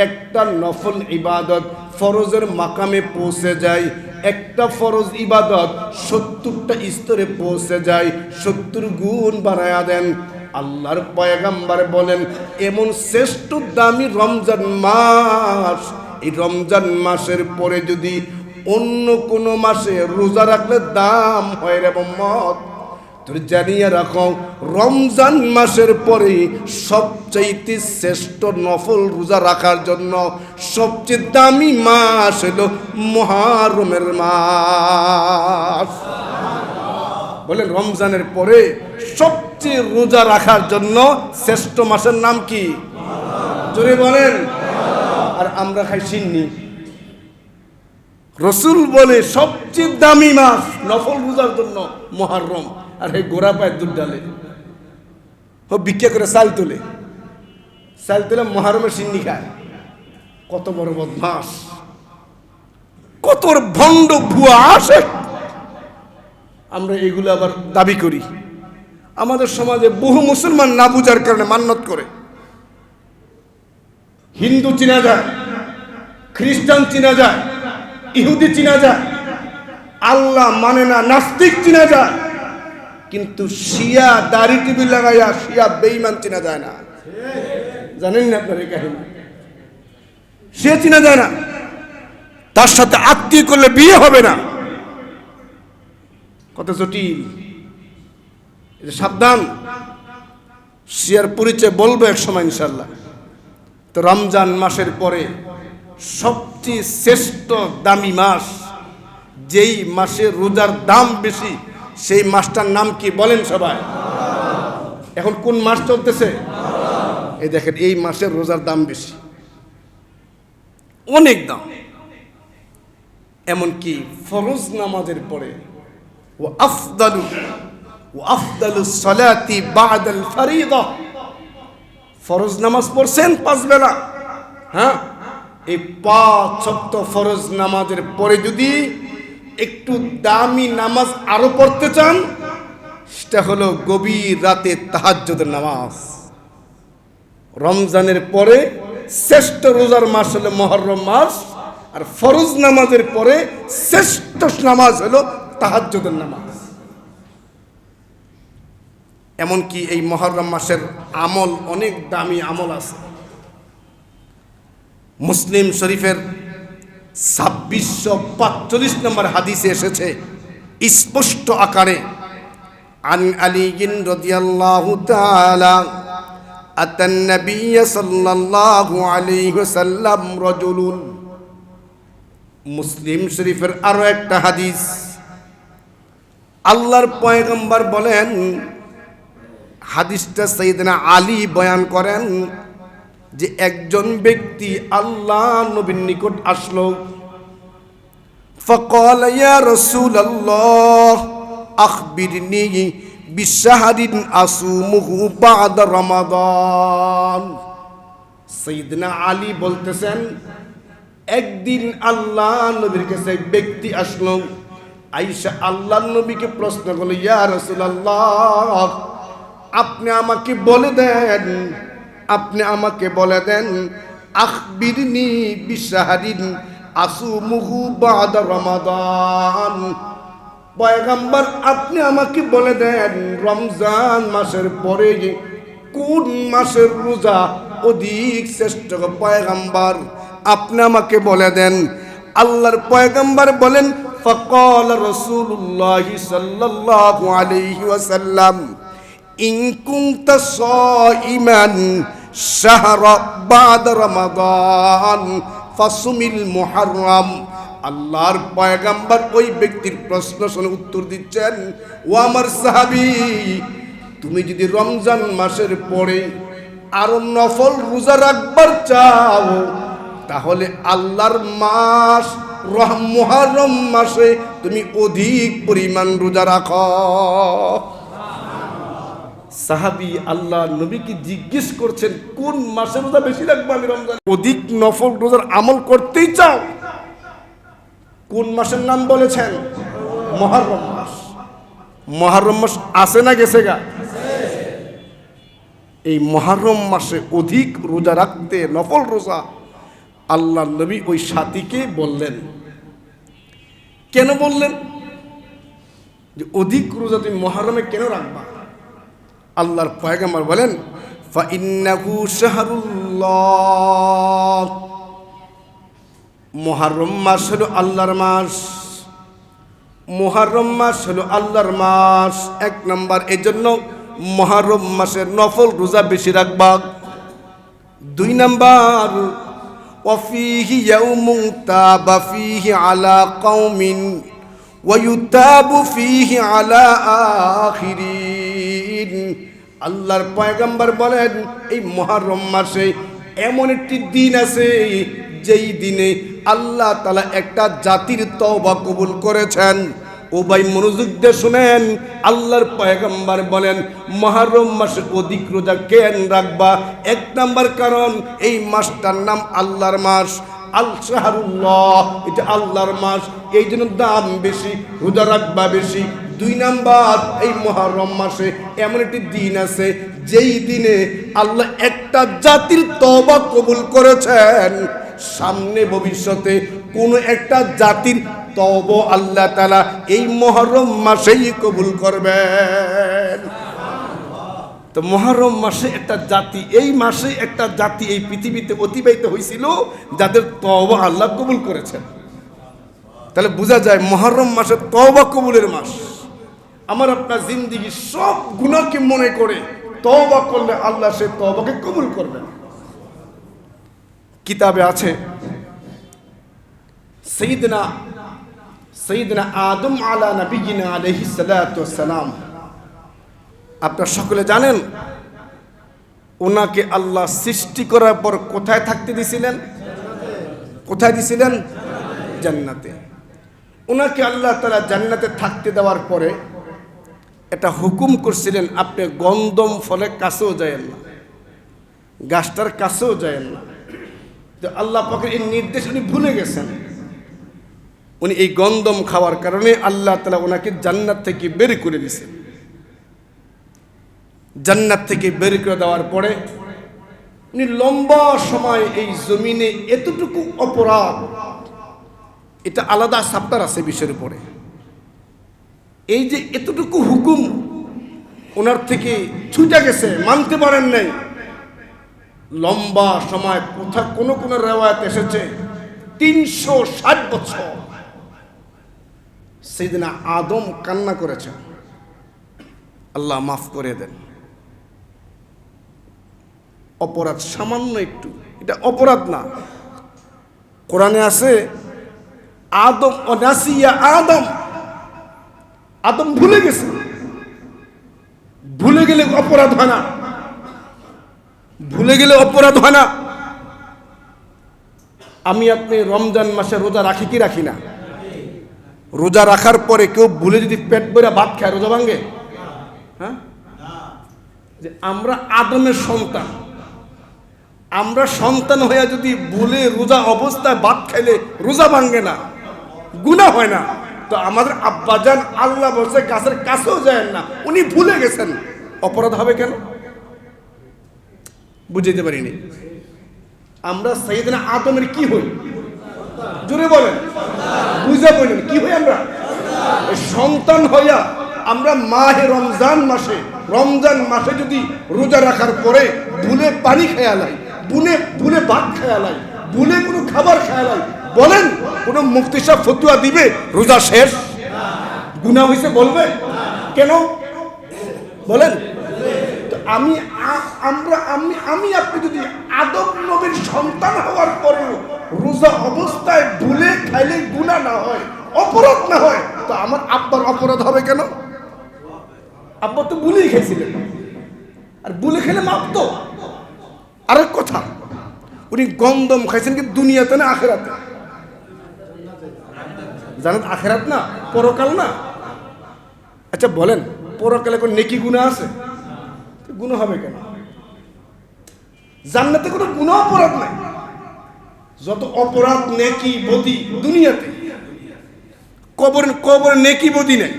একটা নফল ইবাদত ফরজের মাকামে পৌঁছে যায়, একটা ফরজ ইবাদত 70টা স্তরে পৌঁছে যায়, 70 গুণ বাড়ায়া দেন। আল্লাহর পয়গম্বর বলেন, এমন শ্রেষ্ঠ দামি রমজান মাস, এই রমজান মাসের পরে যদি অন্য কোনো মাসে রোজা রাখলে দাম হয় রে মোহাম্মদ। তুমি জানিয়ে রাখো, রমজান মাসের পরে সবচাইতে শ্রেষ্ঠ নফল রোজা রাখার জন্য সবচেয়ে দামি মাস হলো মুহররমের মাস। বলেন, রমজানের পরে সবচেয়ে রোজা রাখার জন্য শ্রেষ্ঠ মাসের নাম কি? জোরে বলেন। আর আমরা খাই সিন্নি। রসুল বলে সবচেয়ে দামি মাস নফল রোজার জন্য মুহররম। আর এই গোড়া পায়ের দুধ ডালে ও ভিক্ষা করে চাল তোলে, চাল তোলে মুহররমের সিন্নি খায়। কত বড় বদমাস, কত ভণ্ড ভুয়া আসে। আমরা এগুলো আবার দাবি করি। আমাদের সমাজে বহু মুসলমান না বুঝার কারণে মান্যত করে। হিন্দু চিনা যায়, খ্রিস্টান চিনা যায়, ইহুদি চিনা যায়, আল্লাহ মানে না নাস্তিক চিনা যায়, কিন্তু শিয়া দাড়ি টিভি লাগাইয়া শিয়া বেঈমান চিনা যায় না। জানেন না আপনার এই কাহিনী? সে চিনা যায় না, তার সাথে আত্মীয় করলে বিয়ে হবে না। কত জটিল। সাবধান, শিয়ার পরিচয় বলবো এক সময় ইনশাল্লাহ। তো রমজান মাসের পরে সবচেয়ে শ্রেষ্ঠ দামি মাস, যেই মাসে রোজার দাম বেশি, সেই মাসটার নাম কি বলেন সবাই? এখন কোন মাস চলতেছে? এই দেখেন, এই মাসের রোজার দাম বেশি, অনেক দাম। এমনকি ফরজ নামাজের পরে ও আফদালু সালাতি বাদাল ফরিদা, ফরজ নামাজ পড়ছেন 5 বেলা, হ্যাঁ, এই 5 ওয়াক্ত ফরজ নামাজের পরে যদি একটু দামি নামাজ আরো পড়তে চান, সেটা হলো গভীর রাতে তাহাজ্জুদের নামাজ। রমজানের পরে শ্রেষ্ঠ রোজার মাস হলো মুহররম মাস, আর ফরজ নামাজের পরে শ্রেষ্ঠ নামাজ হলো তাহাজ্জুদের নামাজ। এমনকি এই মুহররম মাসের আমল, অনেক দামি আমল আছে। মুসলিম শরীফের 2645 নম্বর হাদিসে এসেছে স্পষ্ট আকারে, আন আলিয়িন রাদিয়াল্লাহু তাআলা আতান নবী সাল্লাল্লাহু আলাইহি ওয়াসাল্লাম রাজুলুন। মুসলিম শরীফের আরো একটা হাদিস, আল্লাহর পয়গম্বর বলেন, হাদিসটা সাইয়েদনা আলী বয়ান করেন যে একজন ব্যক্তি আল্লাহ নবীর নিকট আসলো। فقال يا رسول الله أخبرني بشهر أصومه بعد رمضان। সাইয়েদনা আলী বলতেছেন, একদিন আল্লাহ নবীর কাছে এক ব্যক্তি আসলো, আয়েশা আল্লাহ নবীকে প্রশ্ন করল, ইয়া রাসূলুল্লাহ, আপনি আমাকে বলে দেন আখবিরনি বিশাহরিন আসুমুহু বাদা রমাদান। পয়গম্বর, আপনি আমাকে বলে দেন রমজান মাসের পরে কোন মাসের রোজা অধিক শ্রেষ্ঠ। পয়গম্বর, আপনি আমাকে বলে দেন। আল্লাহর পয়গম্বর বলেন, ফাকাল রাসূলুল্লাহ সাল্লাল্লাহু আলাইহি ওয়াসাল্লাম, ইন কুনতা সাইমান শাহরা বাদা রমাদান ফাসুমিল মুহররম। আল্লাহর পয়গম্বর ওই ব্যক্তির প্রশ্ন শুনে উত্তর দিচ্ছেন, ও আমার সাহাবী, তুমি যদি রমজান মাসের পরে আরো নফল রোজা রাখবার চাও, তাহলে আল্লাহর মাস মুহররম মাসে তুমি অধিক পরিমাণ রোজা রাখো। সাহাবী আল্লাহ নবীকে জিজ্ঞেস করছেন, কোন মাসে রোজা বেশি রাখবো আমি? রমজান অধিক নফল রোজার আমল করতেই চাও, কোন মাসের নাম বলেছেন? মুহররম মাস। মুহররম মাস আছে না গেছে গা? এই মুহররম মাসে অধিক রোজা রাখতে, নফল রোজা, আল্লাহ নবী ওই সাথীকে বললেন। কেন বললেন যে অধিক রোজা তুমি মুহররমে কেন রাখবা? আল্লাহর পয়গম্বর বলেন, ফাইন্নাহু শাহরুল্লাহ, মুহররম মাস হলো আল্লাহর মাস। মুহররম মাস হলো আল্লাহর মাস, এক নম্বর। এই জন্য মুহররম মাসের নফল রোজা বেশি রাখবা। দুই নম্বর, ওয়াফিহি ইয়াউমুন তাবা ফিহি আলা কওমিন ওয়া ইউতাবু ফিহি আলা আখিরিন। আল্লাহর পয়গম্বর বলেন, এই মুহররম মাসে এমন একটি দিন আছে যেই দিনে আল্লাহ তাআলা একটা জাতির তওবা কবুল করেছেন। ও ভাই, মনোযোগ দিয়ে শুনেন, আল্লাহর পয়গম্বর বলেন মুহররম মাসে অধিক রোজা কেন রাখবা? এক নাম্বার কারণ, এই মাসটার নাম আল্লাহর মাস, আল শাহরুল্লাহ, এটা আল্লাহর মাস, এই জন্য দাম বেশি, রোজা রাখবা বেশি। দুই নাম্বার, এই মুহররম মাসে এমন একটি দিন আছে যেই দিনে আল্লাহ একটা জাতির তওবা কবুল করেছেন। সামনে ভবিষ্যতে কোন একটা জাতির তওবা আল্লাহ তাআলা এই মুহররম মাসেই কবুল করবেন। তো মুহররম মাসে একটা জাতি, এই মাসে একটা জাতি এই পৃথিবীতে অতিবাহিত হয়েছিল যাদের তওবা আল্লাহ কবুল করেছেন। তাহলে বোঝা যায় মুহররম মাসে তওবা কবুলের মাস। আমার আপনার জিন্দেগি সব গুনাহকে মনে করে তওবা করলে আল্লাহ সে তওবাকে কবুল করবেন। কিতাবে আছে সাইয়েদনা আদম আলা নবিয়িনা আলাইহিস সালাতু ওয়াস সালাম, আপনারা সকলে জানেন ওনাকে আল্লাহ সৃষ্টি করার পর কোথায় থাকতে দিয়েছিলেন? কোথায় দিয়েছিলেন? জান্নাতে। ওনাকে আল্লাহ তাআলা জান্নাতে থাকতে দেওয়ার পরে একটা হুকুম করছিলেন, আপনি গন্ধম ফলের কাছেও যায়েন না, গাছটার কাছেও যায়েন না। তো আল্লাহ পাকের এই নির্দেশ উনি ভুলে গেছেন। উনি এই গন্ধম খাওয়ার কারণে আল্লাহ তাআলা ওনাকে জান্নাত থেকে বের করে দিয়েছেন। জান্নাত থেকে বের করে দেওয়ার পরে উনি লম্বা সময় এই জমিনে এতটুকু অপরাধ, এটা আলাদা চ্যাপ্টার আছে বিষয়ের উপরে। এই যে এতটুকু হুকুম ওনার থেকে ছুটে গেছে, মানতে পারেন নাই। লম্বা সময়, কোন কোন রিওয়ায়াত এসেছে 360 বছর সাইয়েদনা আদম কান্না করেছেন, আল্লাহ মাফ করে দেন। অপরাধ সামান্য একটু, এটা অপরাধ না। কোরআনে আছে আদম অনাসিয়া আদম, আদম ভুলে গেছে। ভুলে গেলে অপরাধ হয় না, ভুলে গেলে অপরাধ হয় না। আমি আপনি রমজান মাসে রোজা রাখি কি রাখি না? রোজা রাখার পরে কেউ ভুলে যদি পেট ভরে ভাত খায়, রোজা ভাঙ্গে? হ্যাঁ, যে আমরা আদমের সন্তান, আমরা সন্তান হইয়া যদি ভুলে রোজা অবস্থায় ভাত খাইলে রোজা ভাঙ্গে না, গুনাহ হয় না, তো আমাদের আব্বাজান আল্লাহ বলছে গাছের কাছেও যায় না, উনি ভুলে গেছেন, অপরাধ হবে কেন? বুঝাইতে পারিনি। আমরা সাইয়েদনা আদমের কি হই? জোরে বলেন, বুঝা বলেন কি হই? আমরা সন্তান হইয়া আমরা মাহে রমজান মাসে যদি রোজা রাখার পরে ভুলে পানি খেয়ালাই, ভুলে ভাত খেয়ালাই, ভুলে কোনো খাবার খেয়ালাই, বলেন কোনো মুফতি সাহেব ফতুয়া দিবে রোজা শেষ, গুনাহ হইছে বলবে? কেন বলেন? আমি আপনি যদি আদম নবীর সন্তান হওয়ার পরেও রোজা অবস্থায় ভুলে খাইলে গুনাহ না হয়, অপরাধ না হয়, তো আমার আব্বার অপরাধ হবে কেন? আব্বা তো ভুলেই খেয়েছিলেন, আর ভুলে খেলে মাপ তো। আরেক কথা, উনি গন্ধম খাইছেন কি দুনিয়াতে না আখেরাতে? জানেন আখেরাত না পরকাল না? আচ্ছা বলেন, পরকালে কোন নেকি গুনাহ আছে? গুনাহ হবে কেন? জান্নাতে কোনো গুনাহ অপরাধ নাই। যত অপরাধ নেকি বদি দুনিয়াতে, কবরে নেকি বদি নেই।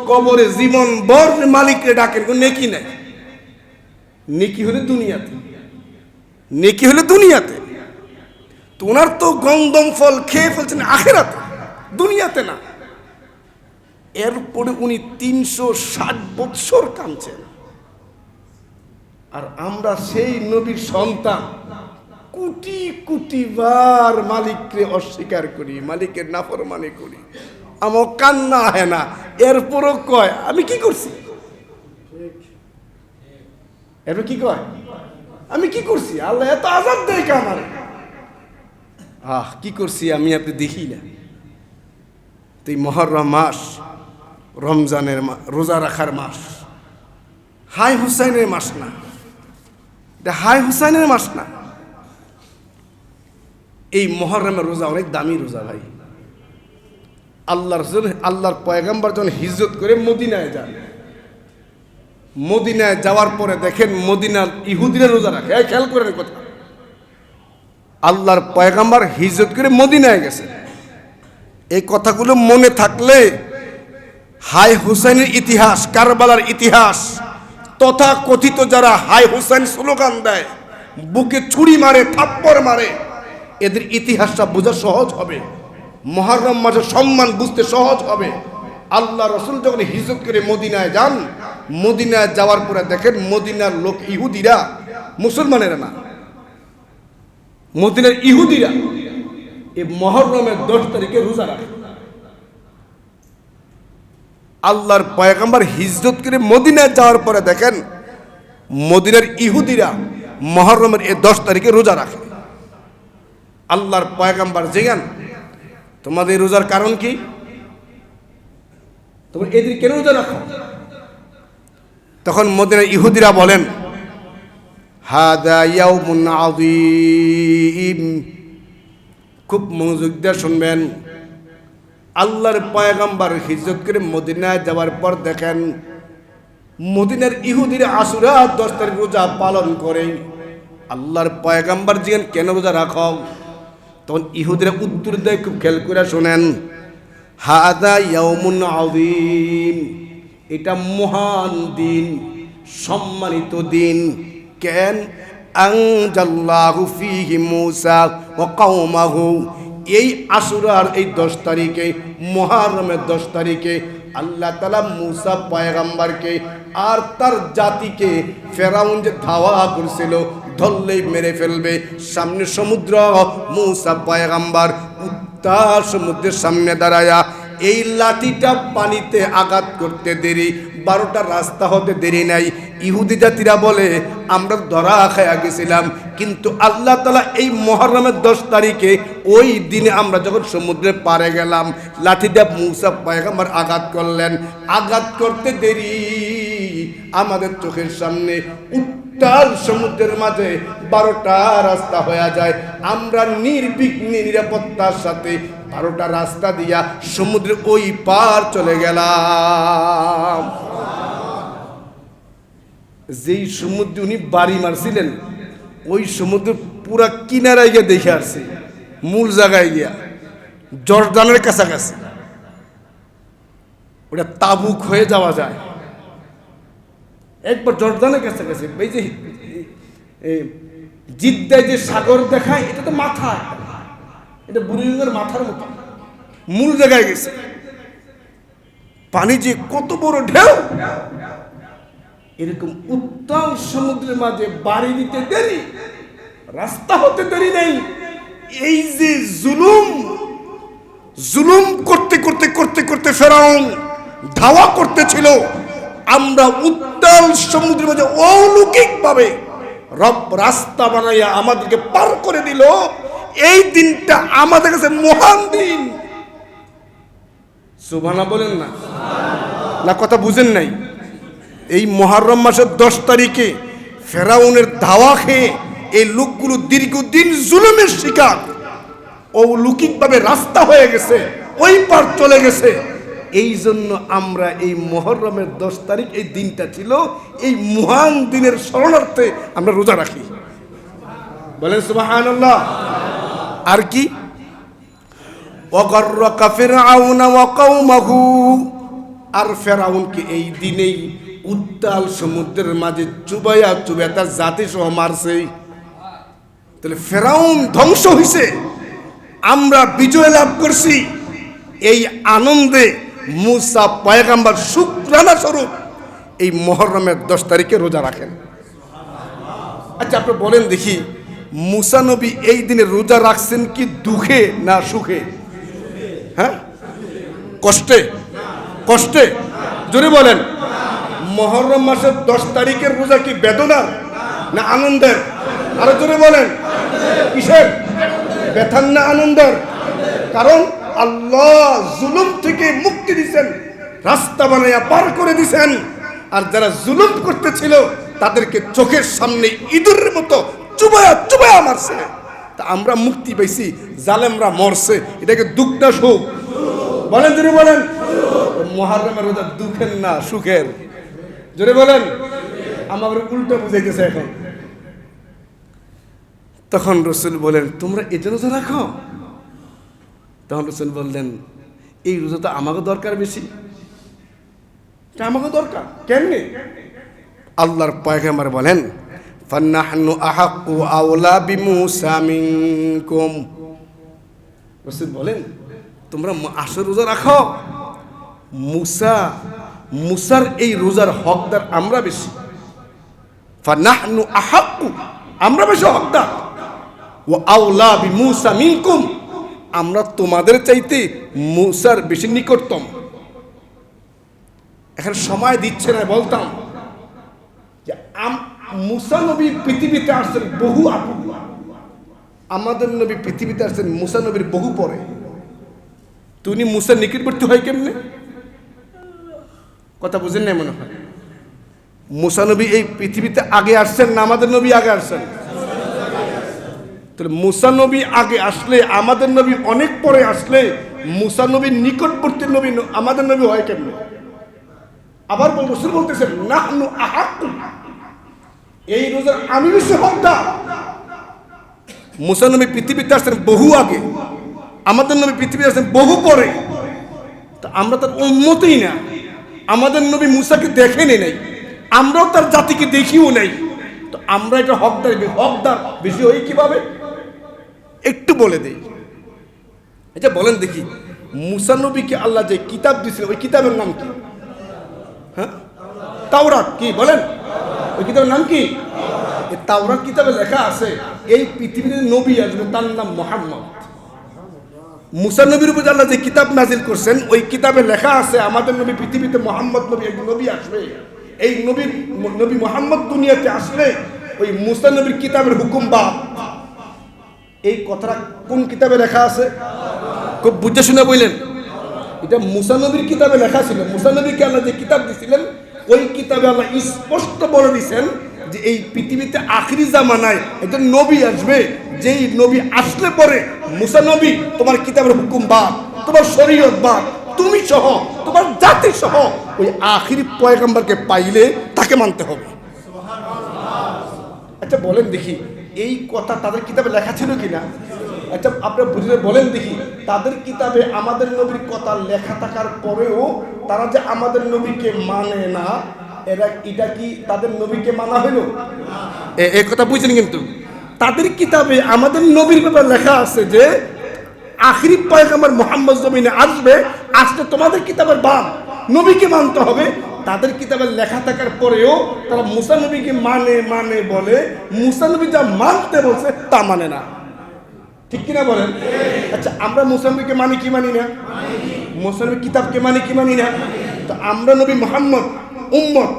কবরে জীবন বর মালিককে ডাকেন, কোন নেকি নাই। নেকি হলে দুনিয়াতে, তো ওনার তো গন্ধম ফল খেয়ে ফেলছেন আখেরাতে, দুনিয়াতে না। এরপরে উনি 360 বৎসর কাঁদছেন, আর আমরা সেই নবীর সন্তান কোটি কোটি বার মালিককে অস্বীকার করি, মালিকের নাফরমানি করি, আমার কান্না হয় না। এরপরও কয় আমি কি করছি? এরপর কি কয় আমি কি করছি? আল্লাহ এত আযাব দেয় কে আমার? কি করছি আমি আপনি দেখি না? তো এই মুহররম মাস, রমজানের রোজা রাখার মাস, হাই হুসাইনের মাস না, এটা হাই হুসাইনের মাস না। এই মুহররমের রোজা অনেক দামি রোজা ভাই। আল্লাহর পয়গম্বর যখন হিজরত করে মদিনায় যান, মদিনায় যাওয়ার পরে দেখেন মদিনার ইহুদিরা রোজা রাখে। খেয়াল করেন কথা, আল্লাহর পয়গম্বর হিজরত করে মদিনায় গেছে। এই কথাগুলো মনে থাকলে হাই হুসাইনের ইতিহাস, কারবালার ইতিহাস, তথা কথিত যারা হাই হুসাইন স্লোগান দেয়, বুকে ছুরি মারে, থাপ্পড় মারে, এদের ইতিহাসটা বোঝা সহজ হবে, মুহররম মাসের সম্মান বুঝতে সহজ হবে। আল্লাহ রসুল যখন হিজরত করে মদিনায় যান, মদিনায় যাওয়ার পরে দেখেন মদিনার লোক ইহুদিরা, মুসলমানেরা না, মদিনার ইহুদিরা এই মুহররমের 10 তারিখে রোজা রাখে। আল্লাহর পয়গম্বর হিজরত করে মদিনায় যাওয়ার পরে দেখেন মদিনার ইহুদিরা মুহররমের এই 10 তারিখে রোজা রাখে। আল্লাহর পয়গম্বর জিজ্ঞান তোমাদের রোজার কারণ কি? তোমরা এদিন কেন রোজা রাখো? তখন মদিনার ইহুদিরা বলেন হাদা ইয়াউমুন আযীম। খুব মনোযোগ দিয়ে শুনবেন। আল্লাহর পয়গম্বর হিজরত করে মদিনায় যাওয়ার পর দেখেন মদিনার ইহুদিরা আশুরা 10 তারিখ রোজা পালন করে। আল্লাহর পয়গম্বর জিজ্ঞেন কেন রোজা রাখো? তখন ইহুদিরা উত্তর দেয়, খুব খেয়াল করে শোনেন, হাদা ইয়াউমুন আযীম, এটা মহান দিন, সম্মানিত দিন। কেন? আনজাল্লাহু ফীহি মূসা ওয়া কওমাহু। এই আশুরার এই 10 তারিখে, মুহররমের 10 তারিখে আল্লাহ তাআলা মূসা পয়গম্বরকে আর তার জাতিকে, ফেরাউন যে ধাওয়া করছিল ধরলেই মেরে ফেলবে, সামনে সমুদ্র, মূসা পয়গম্বর উত্তাল সমুদ্রের সামনে দাঁড়ায়া এই লাঠিটা পানিতে আঘাত করতে দেরি, 12টা রাস্তা হতে দেরি নাই। ইহুদি জাতিরা বলে আমরা ধরা খায়া গেছিলাম, কিন্তু আল্লাহ তাআলা এই মুহররমের 10 তারিখে ওই দিনে আমরা যখন সমুদ্রের পাড়ে গেলাম, লাঠিটা মূসা পয়গম্বর আঘাত করলেন, আঘাত করতে দেরি আমাদের চোখের সামনে উত্তাল সমুদ্রের মাঝে 12টা রাস্তা হয়ে যায়। আমরা নির্বিঘ্নে নিরাপত্তার সাথে 12টা রাস্তা দিয়া সমুদ্রের ওই পার চলে গেলাম। যেই সমুদ্রে উনি বাড়ি মারছিলেন ওই সমুদ্র পুরা কিনারায় গিয়ে দেখে আসছে, মূল জায়গায় গিয়া জর্দানের কাছাকাছি। ওটা তাবুক হয়ে যাওয়া যায়, একবার জর্দানের কাছাকাছি। এই যে জিদ্দায় যে সাগর দেখায়, এটা তো মাথা, এটা বুড়িগঙ্গার মাথার মতো মূল জায়গায় গেছে। পানি যে কত বড় ঢেউ, এরকম উত্তাল সমুদ্রের মাঝে বাড়ি দিতে দেরি, রাস্তা হতে দেরি নেই। এই যে জুলুম করতে করতে করতে করতে ফেরাউন ধাওয়া করতেছিল, আমরা উত্তাল সমুদ্রের মাঝে অলৌকিক ভাবে রব রাস্তা বানাইয়া আমাদেরকে পার করে দিল। এই দিনটা আমাদের কাছে মহান দিন। সুবহানাল্লাহ বলেন না, না কথা বুঝেন নাই? এই মুহররম মাসের 10 তারিখে ফেরাউনের ধাওয়া খেয়ে এই লোকগুলো দীর্ঘদিন জুলুমের শিকার, অলৌকিকভাবে রাস্তা হয়ে গেছে, ওই পার চলে গেছে। এই জন্য আমরা এই মুহররমের 10 তারিখ, এই দিনটা ছিল, এই মহান দিনের স্মরণার্থে আমরা রোজা রাখি। বলেন সুবহানাল্লাহ। আর কি, ওয়াগাররাকা ফিরআউনা ওয়া কওমাহু, আর ফেরাউনকে এই দিনেই উত্তাল সমুদ্রের মাঝে চুবাইয়া চুবাইয়া তার জাতি সহ মারছে। তাহলে ফেরাউন ধ্বংস হইছে, আমরা বিজয় লাভ করছি। এই আনন্দে মুসা পয়গম্বর শুকরানা স্বরূপ এই মুহররমের 10 তারিখে রোজা রাখেন। আচ্ছা আপনি বলেন দেখি, মুসা নবী এই দিনে রোজা রাখছেন কি দুঃখে না সুখে? হ্যাঁ, কষ্টে? কষ্টে। জোরে বলেন। মুহররম মাসের 10 তারিখের রোজা কি বেদনার না আনন্দের? আরো জোরে বলেন। কিসের? ব্যথার না আনন্দের? কারণ আল্লাহ জুলুম থেকে মুক্তি দিয়েছেন, রাস্তা বানাইয়া পার করে দিয়েছেন। আর যারা জুলুম করতেছিল তাদেরকে চোখের সামনে ইঁদুরের মতো চুবায়া চুবায়া মারছে। তা আমরা মুক্তি পাইছি, জালেমরা মরছে। এটাকে দুঃখ না সুখ? বলেন, জোরে বলেন। মুহররমের রোজা দুঃখের না সুখের? জোরে বলেন। আমাদের উল্টো বুঝাইতেছে এখন। তখন রাসূল বলেন, তোমরা এটা রোজা রাখো? তখন রাসূল বললেন, এই রোজা তো আমাকে দরকার বেশি, এটা আমাকে দরকার। কেমনে? আল্লাহর পয়গম্বর বলেন, ফান্নাহনু আহাক্কু আওলা বিমূসা মিনকুম। রাসূল বলেন, তোমরা আসর রোজা রাখো। মুসার এই রোজার হকদার আমরা বেশি। ফান্নাহনু আহাক্কু, আমরা বেশি হকদার। ওয়া আওলা বিমূসা মিনকুম, আমরা তোমাদের চাইতে মুসার বেশি নিকটতম। এখন সময় দিচ্ছে না, বলতাম যে মুসা নবী পৃথিবীতে আসছেন বহু আগে, আমাদের নবী পৃথিবীতে আসছেন মুসা নবীর বহু পরে। তুমি মুসার নিকটবর্তী হয় কেমনে? কথা বুঝেন না মনে হয়। মুসা নবী এই পৃথিবীতে আগে আসছেন না আমাদের নবী আগে আসছেন? তাহলে মুসা নবী আগে আসলে, আমাদের নবী অনেক পরে আসলে, মুসা নবীর নিকটবর্তী নবী আমাদের নবী হয় কেমনে? আবার রাসূল বলতেছেন, নাহনু আহাক্কু, এই রোজার আমি বেশি হকদার। মুসা নবী পৃথিবীতে আসছেন বহু আগে, আমাদের নবী পৃথিবীতে আসছেন বহু পরে। তা আমরা তার উম্মতই না। আমাদের নবী মুসাকে দেখেনি নাই, আমরাও তার জাতিকে দেখিও নাই। তো আমরা এটা হকদার বেশি হই কিভাবে? একটু বলে দেই। এটা বলেন দেখি, মুসা নবীকে আল্লাহ যে কিতাব দিয়েছিল ওই কিতাবের নাম কি? হ্যাঁ, তাওরাত। কি বলেন? ওই কিতাবের নাম কি? এই তাওরাত কিতাবে লেখা আছে এই পৃথিবীতে নবী আসবে, তার নাম মুহাম্মদ। মুসা নবীর উপর আল্লাহ যে কিতাব নাজিল করছেন ওই কিতাবে লেখা আছে আমাদের নবী পৃথিবীতে মুহাম্মদ নবী, একজন নবী আসবে। এই নবী মুহাম্মদ দুনিয়াতে আসলে ওই মুসা নবীর কিতাবের হুকুম বাদ। এই কথাটা কোন কিতাবে লেখা আছে? খুব বুঝে শুনে বললেন। এটা মুসা নবীর কিতাবে লেখা ছিল। মুসা নবীকে আল্লাহ যে কিতাব দিয়েছিলেন ওই কিতাবে আল্লাহ স্পষ্ট বলে দিয়েছেন যে এই পৃথিবীতে আখিরি জামানায় একজন নবী আসবে, যেই নবী আসলে পরে মুসা নবী তোমার কিতাবের হুকুম বাদ, তোমার শরীয়ত বাদ, তুমি সহ তোমার জাতি সহ ওই আখিরি পয়গম্বরকে পাইলে তাকে মানতে হবে। আচ্ছা বলেন দেখি, এই কথা তাদের কিতাবে লেখা ছিল কিনা? আচ্ছা আপনারা বুঝলে বলেন দেখি, তাদের কিতাবে আমাদের নবীর কথা লেখা থাকার পরেও তারা যে আমাদের নবীকে মানে না, এটা কি তাদের নবীকে মানা হইল? এই কথা বুঝছেন? কিন্তু তাদের কিতাবে আমাদের নবীর ব্যাপারে লেখা আছে যে আখিরি পয়গম্বর মুহাম্মদ জমিনে আসবে, আসলে তোমাদের কিতাবের বাদ নবীকে মানতে হবে। তাদের কিতাবে লেখা থাকার পরেও তারা মুসা নবীকে মানে বলে, মুসা নবী যা মানতে বলছে তা মানে না। ঠিক কিনা বলেন? আচ্ছা আমরা মুসা নবীকে মানি কি মানি না? মুসা নবীর কিতাবকে মানি কি মানি না? তো আমরা নবী মুহাম্মদ উম্মত,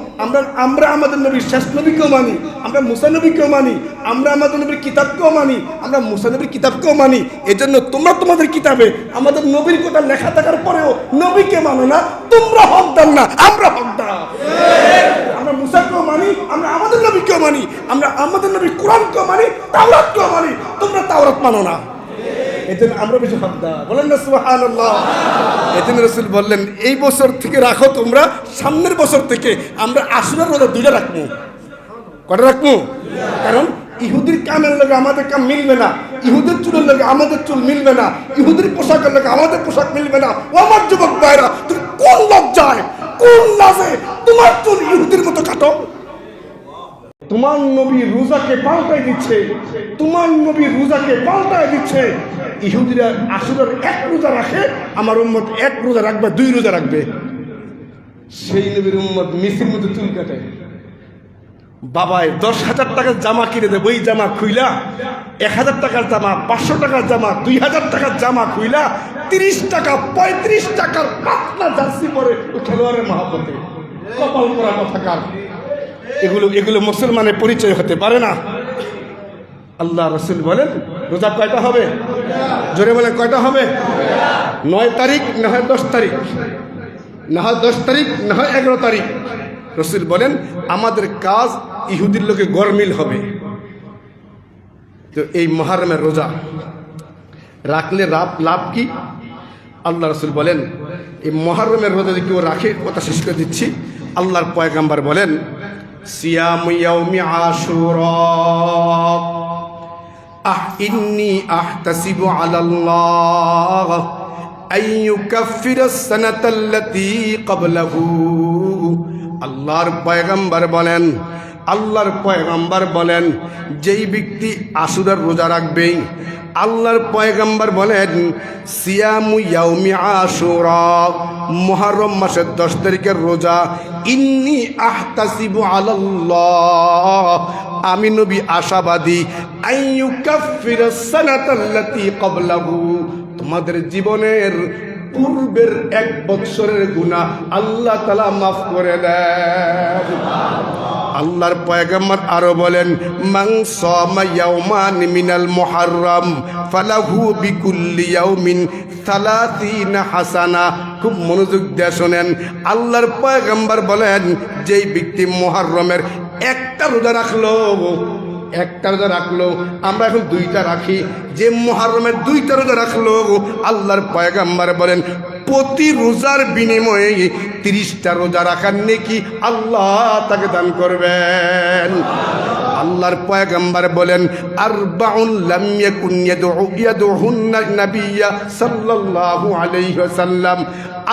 আমরা আমাদের নবীর শেষ নবীকেও মানি, আমরা মুসা নবীকেও মানি, আমরা আমাদের নবীর কিতাবকেও মানি, আমরা মুসা নবীর কিতাবকেও মানি। এজন্য তোমরা তোমাদের কিতাবে আমাদের নবীর কথা লেখা থাকার পরেও নবীকে মানো না, তোমরা হকদার না, আমরা হকদার। আমরা মুসাকেও মানি, আমরা আমাদের নবীকেও মানি, আমরা আমাদের নবীর কোরআনকেও মানি, তাওরাতকেও মানি, তোমরা তাওরাত মানো না। এজন্য আমরা বেশি হকদার। বলেন না সুবহানাল্লাহ। এজন্য রাসূল বললেন এই বছর থেকে রাখো তোমরা, সামনের বছর থেকে আমরা আশুরার রোজা 2টা রাখবো। কটা রাখবো? কারণ ইহুদির কামের লগে আমাদের কাম মিলবে না, ইহুদের চুলের লগে আমাদের চুল মিলবে না, ইহুদির পোশাকের লগে আমাদের পোশাক মিলবে না। ও আমার যুবক ভাইরা, তুমি কোন লজ্জায় কোন লাজে তোমার চুল ইহুদির মতো কাটো? তোমার নবী রোজাকে পাল্টাই দিচ্ছে, তোমার নবী রোজাকে পাল্টাই দিচ্ছে। ইহুদিরা আশুরার 1 রোজা রাখে, আমার উম্মত 1 রোজা রাখবে, 2 রোজা রাখবে। সেই নবীর উম্মত মিছির মতো চুল কাটে। বাবায় 10,000 টাকার জামা কিনে দেবে, ওই জামা খুইলা 1,000 টাকার জামা, 500 টাকার জামা, 2,000 টাকার জামা খুইলা 30 টাকা 35 টাকার পাতলা জার্সি পরে খেলোয়াড়ের মহব্বতে। কপাল পোড়া কথাকার। এগুলো মুসলমানের পরিচয় হতে পারে না। আল্লাহ রাসূল বলেন রোজা কয়টা হবে? জোরে বলেন কয়টা হবে? 9 তারিখ না হয় 10 তারিখ, না হয় 10 তারিখ, না হয় 11 তারিখ। রাসূল বলেন আমাদের কাজ ইহুদির লোকে গরমিল হবে। তো এই মুহররমের রোজা রাখলে লাভ কি? আল্লাহ রাসূল বলেন এই মুহররমের রোজা যদি কেউ রাখে, কথা শেষ করে দিচ্ছি, আল্লাহর পয়গম্বর বলেন সিয়ামু ইয়াউমি আশুরা ইন্নী আহতাসিবু আলাল্লাহ আইয়ুকাফিরাস সানাতাল্লাতী ক্বাবলাহু। আল্লাহর পয়গম্বর বলেন যেই ব্যক্তি আশুরার রোজা রাখবে, আল্লাহর পয়গম্বর বলেন সিয়ামু ইয়াউমি আশুরা, মুহররম মাসের 10 তারিখের রোজা, ইন্নী আহতাসিবু আলাল্লাহ, আমি নবী আশাবাদী, আইয়ুকাফিরাস সানাতাল্লাতী ক্বাবলাহু, তোমাদের জীবনের পূর্বের 1 বৎসরের গুনাহ আল্লাহ তাআলা মাফ করে দেন। আল্লাহর পয়গম্বর আরো বলেন মান সামা ইয়াওমান মিনাল মুহররম ফালাহু বিকুল্লি ইয়াউমিন 30 হাসানা। খুব মনোযোগ দিয়ে শুনেন, আল্লাহর পয়গম্বর বলেন যেই ব্যক্তি মুহররমের একটা রোজা রাখলো, আমরা এখন 2টা রাখি, যে মুহররমের 2টা রোজা রাখলো, আল্লাহর পয়গম্বর বলেন প্রতি রোজার বিনিময়ে 30টা রোজা রাখার নেকি আল্লাহ তাকে দান করবেন। আল্লাহর পয়গম্বর বলেন আরবাউন লাম ইয়াকুন ইয়াদউহুন্না নাবিয়্যা সাল্লাল্লাহু আলাইহি ওয়াসাল্লাম,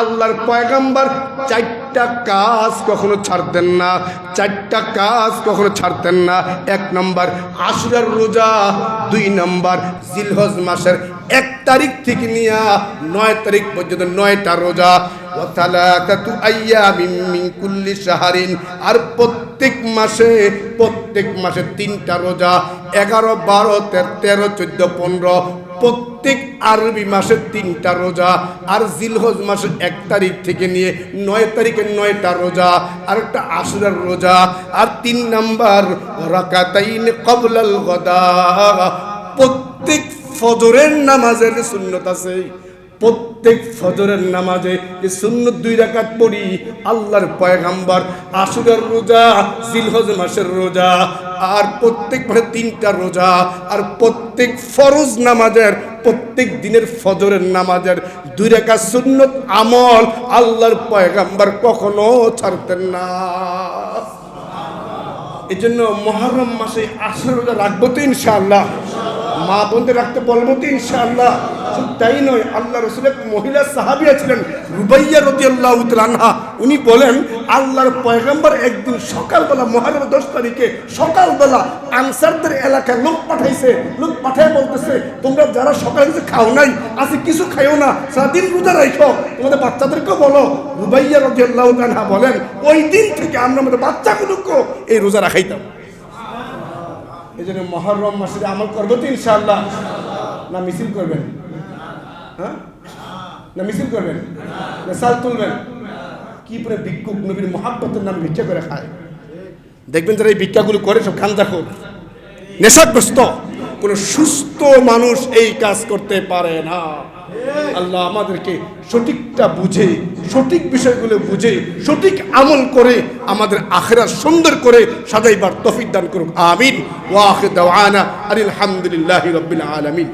আল্লাহর পয়গম্বর 4টা কাজ কখনো ছাড়তেন না, 4টা কাজ কখনো ছাড়তেন না। 1 নম্বর আশুরার রোজা, 2 নম্বর জিলহজ মাসের 1 তারিখ থেকে নিয়ে 9 তারিখ পর্যন্ত 9টা রোজা, ওয়া সালাতাতু আইয়ামিন মিন কুল্লি শাহরিন, আর প্রত্যেক মাসে 3টা রোজা, 11, 12, 13, 14, 15, প্রত্যেক আরবি মাসে 3টা রোজা, আর জিলহজ মাসের 1 তারিখ থেকে নিয়ে 9 তারিখের 9টা রোজা, আর একটা আশুরার রোজা, আর 3 নম্বর রাকাতাইন ক্বাবলাল গদা, প্রত্যেক ফজরের নামাজের সুন্নত আছে, প্রত্যেক ফজরের নামাজে যে সুন্নত 2 রাকাত পড়ি, আল্লাহর পয়গম্বর আশুরার রোজা, জিলহজ মাসের রোজা, আর প্রত্যেক মাসে 3টা রোজা, আর প্রত্যেক ফরজ নামাজের, প্রত্যেক দিনের ফজরের নামাজের 2 রাকাত সুন্নত আমল আল্লাহর পয়গম্বর কখনো ছাড়তেন না। এই জন্য মুহররম মাসে আশুরা রোজা রাখবো তো ইনশাআল্লাহ, মা বোনদের রাখতে বলবো তো ইনশাআল্লাহ। শুধু তাই নয়, আল্লাহ রাসূলের মহিলা সাহাবিয়া ছিলেন রুবাইয়া রাদিয়াল্লাহু তাআলা আনহা, উনি বলেন আল্লাহর পয়গম্বর একদিন সকালবেলা মুহররম 10 তারিখে সকালবেলা আনসারদের এলাকায় লোক পাঠাইছে, লোক পাঠায় বলতেছে তোমরা যারা সকালে কিছু খাও নাই আজকে কিছু খাইও না, সারাদিন রোজা রাখো, তোমাদের বাচ্চাদেরকেও বলো। রুবাইয়া রাদিয়াল্লাহু তাআলা আনহা বলেন ওই দিন থেকে আমরা আমাদের বাচ্চাগুলোকেও এই রোজা রাখাইতাম। এই জন্য মুহররম মাসে আমল করবো তো ইনশাআল্লাহ, না মিছিল করবেন? হ্যাঁ, না মিছিল করবেন, না সাল তুলবেন? কি করে ভিক্ষুক নবীর মহাব্বতের নামে ভিক্ষা করে খায়। দেখবেন যারা এই ভিক্ষাগুলো করে সব গাঁজাখোর, নেশাগ্রস্ত। কোনো সুস্থ মানুষ এই কাজ করতে পারে না। আল্লাহ আমাদেরকে সঠিকটা বুঝে, সঠিক বিষয়গুলো বুঝে, সঠিক আমল করে আমাদের আখিরাত সুন্দর করে সাজাইবার তৌফিক দান করুক। আমিন। ওয়া আখির দাওয়ানা আলহামদুলিল্লাহি রাব্বিল আলামিন।